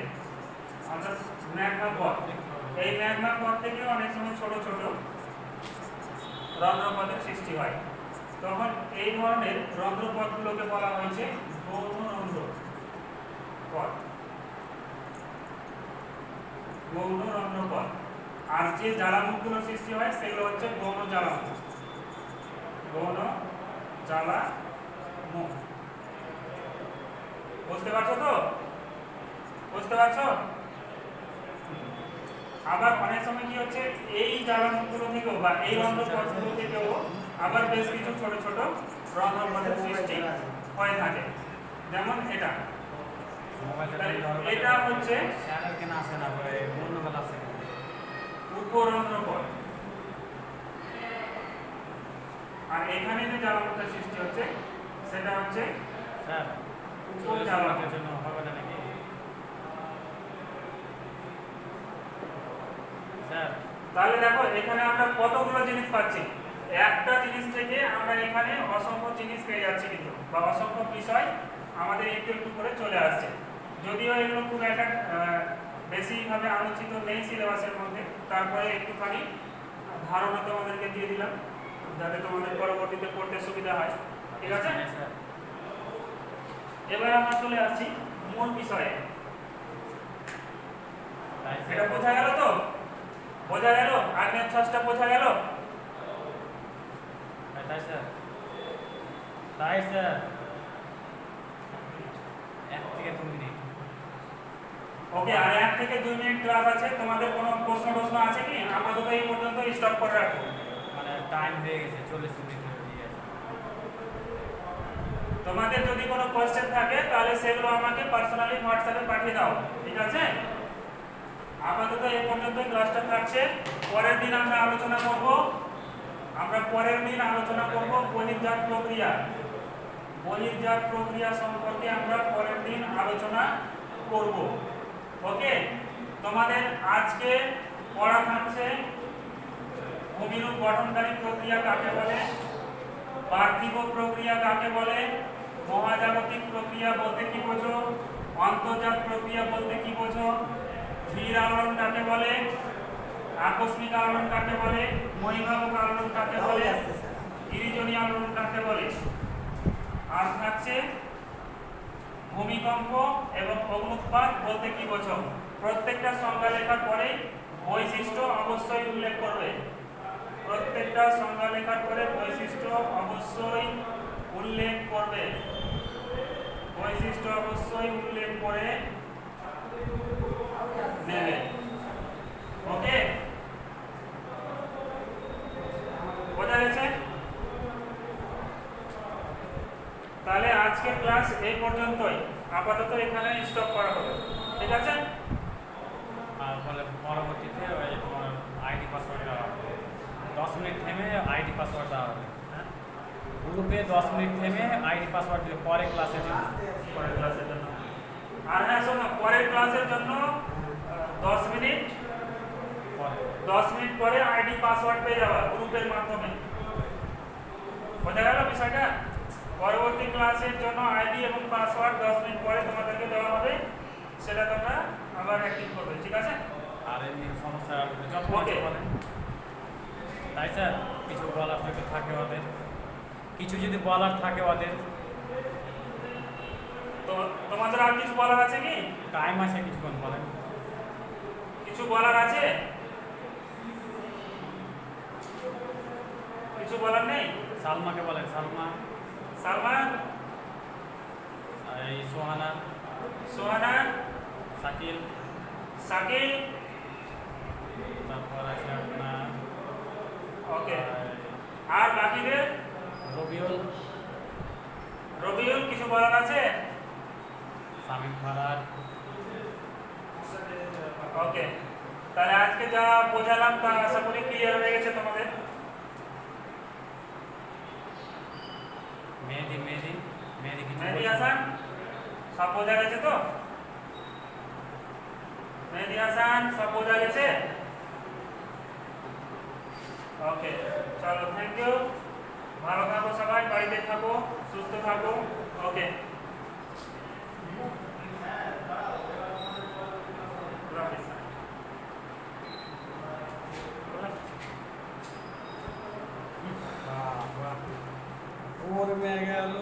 অর্থাৎ ম্যাগমা পথ, এই ম্যাগমা পথ থেকে অনেক সময় ছোট ছোট রন্ধ্রপথের সৃষ্টি হয়। তখন এই ধরনের রন্ধ্রপথগুলোকে বলা হয়েছে গৌণ রন্ধ্রপথ। গৌণ রন্ধ্রপথ। আর যে জ্বালামুখগুলো সৃষ্টি হয় সেগুলো হচ্ছে গৌণ জ্বালামুখ। গৌণ জ্বালামুখ, বুঝতে পারছো তো? বুঝতে পারছো? আবার অনেক সময় কি হচ্ছে, এই জ্বালামুখগুলো থেকেও বা এই রন্ধ্রপথগুলো থেকেও আবার বেশ কিছু ছোট ছোট রন্ধ্রপথের সৃষ্টি হয়ে থাকে, যেমন এটা। এটা হচ্ছে উপরন্ধ্রপথ। আর এখানে যে জ্বালামুখটা সৃষ্টি হচ্ছে সেটা হচ্ছে উপজ্বালামুখ। তাহলে দেখো এখানে আমরা কতগুলো জিনিস পাচ্ছি। একটা জিনিস থেকে আমরা এখানে অসংখ্য জিনিস পেয়ে যাচ্ছি, কিন্তু বা অসংখ্য বিষয় আমাদের একটু একটু করে চলে আসছে। যদিও এগুলো খুব একটা বেশিভাবে আলোচিত নেই সিলেবাসের মধ্যে, তারপরে একটুখানি ধারণা তোমাদেরকে দিয়ে দিলাম যাতে তোমাদের পরবর্তীতে পড়তে সুবিধা হয়। ঠিক আছে, এবার আমরা চলে আসছি মূল বিষয়ে। এটা বোঝা গেল তো? বোঝা গেল? আগ্নেয়ছাসটা বোঝা গেল? তাই স্যার, তাই স্যার। 1 থেকে 2 মিনিট। ওকে, আর 1 থেকে 2 মিনিট ক্লাস আছে। তোমাদের কোনো প্রশ্ন আছে কি? আপাতত এই পর্যন্ত স্টপ করে রাখো। মানে টাইম হয়ে গেছে, 40 মিনিট হয়ে গেছে। তোমাদের যদি কোনো কোশ্চেন থাকে তাহলে সেগুলো আমাকে পার্সোনালি হোয়াটসঅ্যাপে পাঠিয়ে দাও, ঠিক আছে? আপাতত এই পর্যন্ত ক্লাসটা থাকছে। পরের দিন আমরা আলোচনা করব বহির্জাত প্রক্রিয়া। বহির্জাত প্রক্রিয়া সম্পর্কে আমরা পরের দিন আলোচনা করব। ওকে, তোমাদের আজকে পড়া থাকছে ভূমিরূপ গঠনকারী প্রক্রিয়া কাকে বলে, পার্থিব প্রক্রিয়া কাকে বলে, মহাজাগতিক প্রক্রিয়া বলতে কি বোঝো, অন্তর্জাত প্রক্রিয়া বলতে কি বোঝো, ধীর আলোড়ন কাকে বলে, আকস্মিক আলোড়ন কাকে বলে, মহিমাবক আলোড়ন কাকে বলে, গিরিজনী আলোড়ন কাকে বলে। আর থাকছে ভূমিকম্প এবং অগ্নুৎপাত বলতে কি বোঝো। প্রত্যেকটা সংজ্ঞা লেখার পরে বৈশিষ্ট্য অবশ্যই উল্লেখ করবে। প্রত্যেকটা সংজ্ঞা লেখার পরে বৈশিষ্ট্য অবশ্যই উল্লেখ করবে। বৈশিষ্ট্য অবশ্যই উল্লেখ করে নেবে। ওকে, বোঝা গেছে? তাহলে আজকের ক্লাস এই পর্যন্তই। আপাতত এখানে স্টপ করা হবে, ঠিক আছে? আর বলে পরবর্তীতে ওই তোমার আইডি পাসওয়ার্ড দেওয়া হবে। 10 মিনিট থেমে আইডি পাসওয়ার্ড দেওয়া হবে। হ্যাঁ, গ্রুপে 10 মিনিট থেমে আইডি পাসওয়ার্ড দিয়ে পরে ক্লাসের জন্য। পরের ক্লাসের জন্য। আর হ্যাঁ শোনো, পরের ক্লাসের জন্য 10 মিনিট পরে 10 মিনিট পরে আইডি পাসওয়ার্ড পেয়ে যাবা গ্রুপের মাধ্যমে। বোঝা গেল বিষয়টা? পরবর্তী ক্লাসের জন্য আইডি এবং পাসওয়ার্ড 10 মিনিট পরে তোমাদেরকে দেওয়া হবে, সেটা তোমরা আবার অ্যাক্টিভ করবে, ঠিক আছে? আর এমনি সমস্যা যত Okay. বলেন। তাই স্যার, কিছু বলার যদি থাকে ওদের, কিছু যদি বলার থাকে ওদের, তো তোমাদের আর কিছু বলার আছে কি? টাইম আছে কিছুক্ষণ বলেন। কিছু বলার আছে? কিছু বলার নেই? সালমাকে বলেন, সালমা, সালমান, এই সোহানা, সোহানা, শাকিল, শাকিল, তারপর আছে আপনার ওকে। আর বাকিদের? রবিউল, রবিউল, কিছু বলার আছে? শামীম ফারাদ। ওকে, তাহলে আজকে যা বোঝালাম তা আশা করি ক্লিয়ার হয়ে গেছে তোমাদের। মেহেদি, মেহেদি, মেহেদি কিছু মেহেদি বলছে? হাসান, সব বোঝা গেছে তো? মেহেদি হাসান, সব বোঝা গেছে? ওকে, চলো, থ্যাংক ইউ। ভালো থাকো সবাই, বাড়িতে থাকো, সুস্থ থাকো। ওকে, ওর মেয়ে গেল।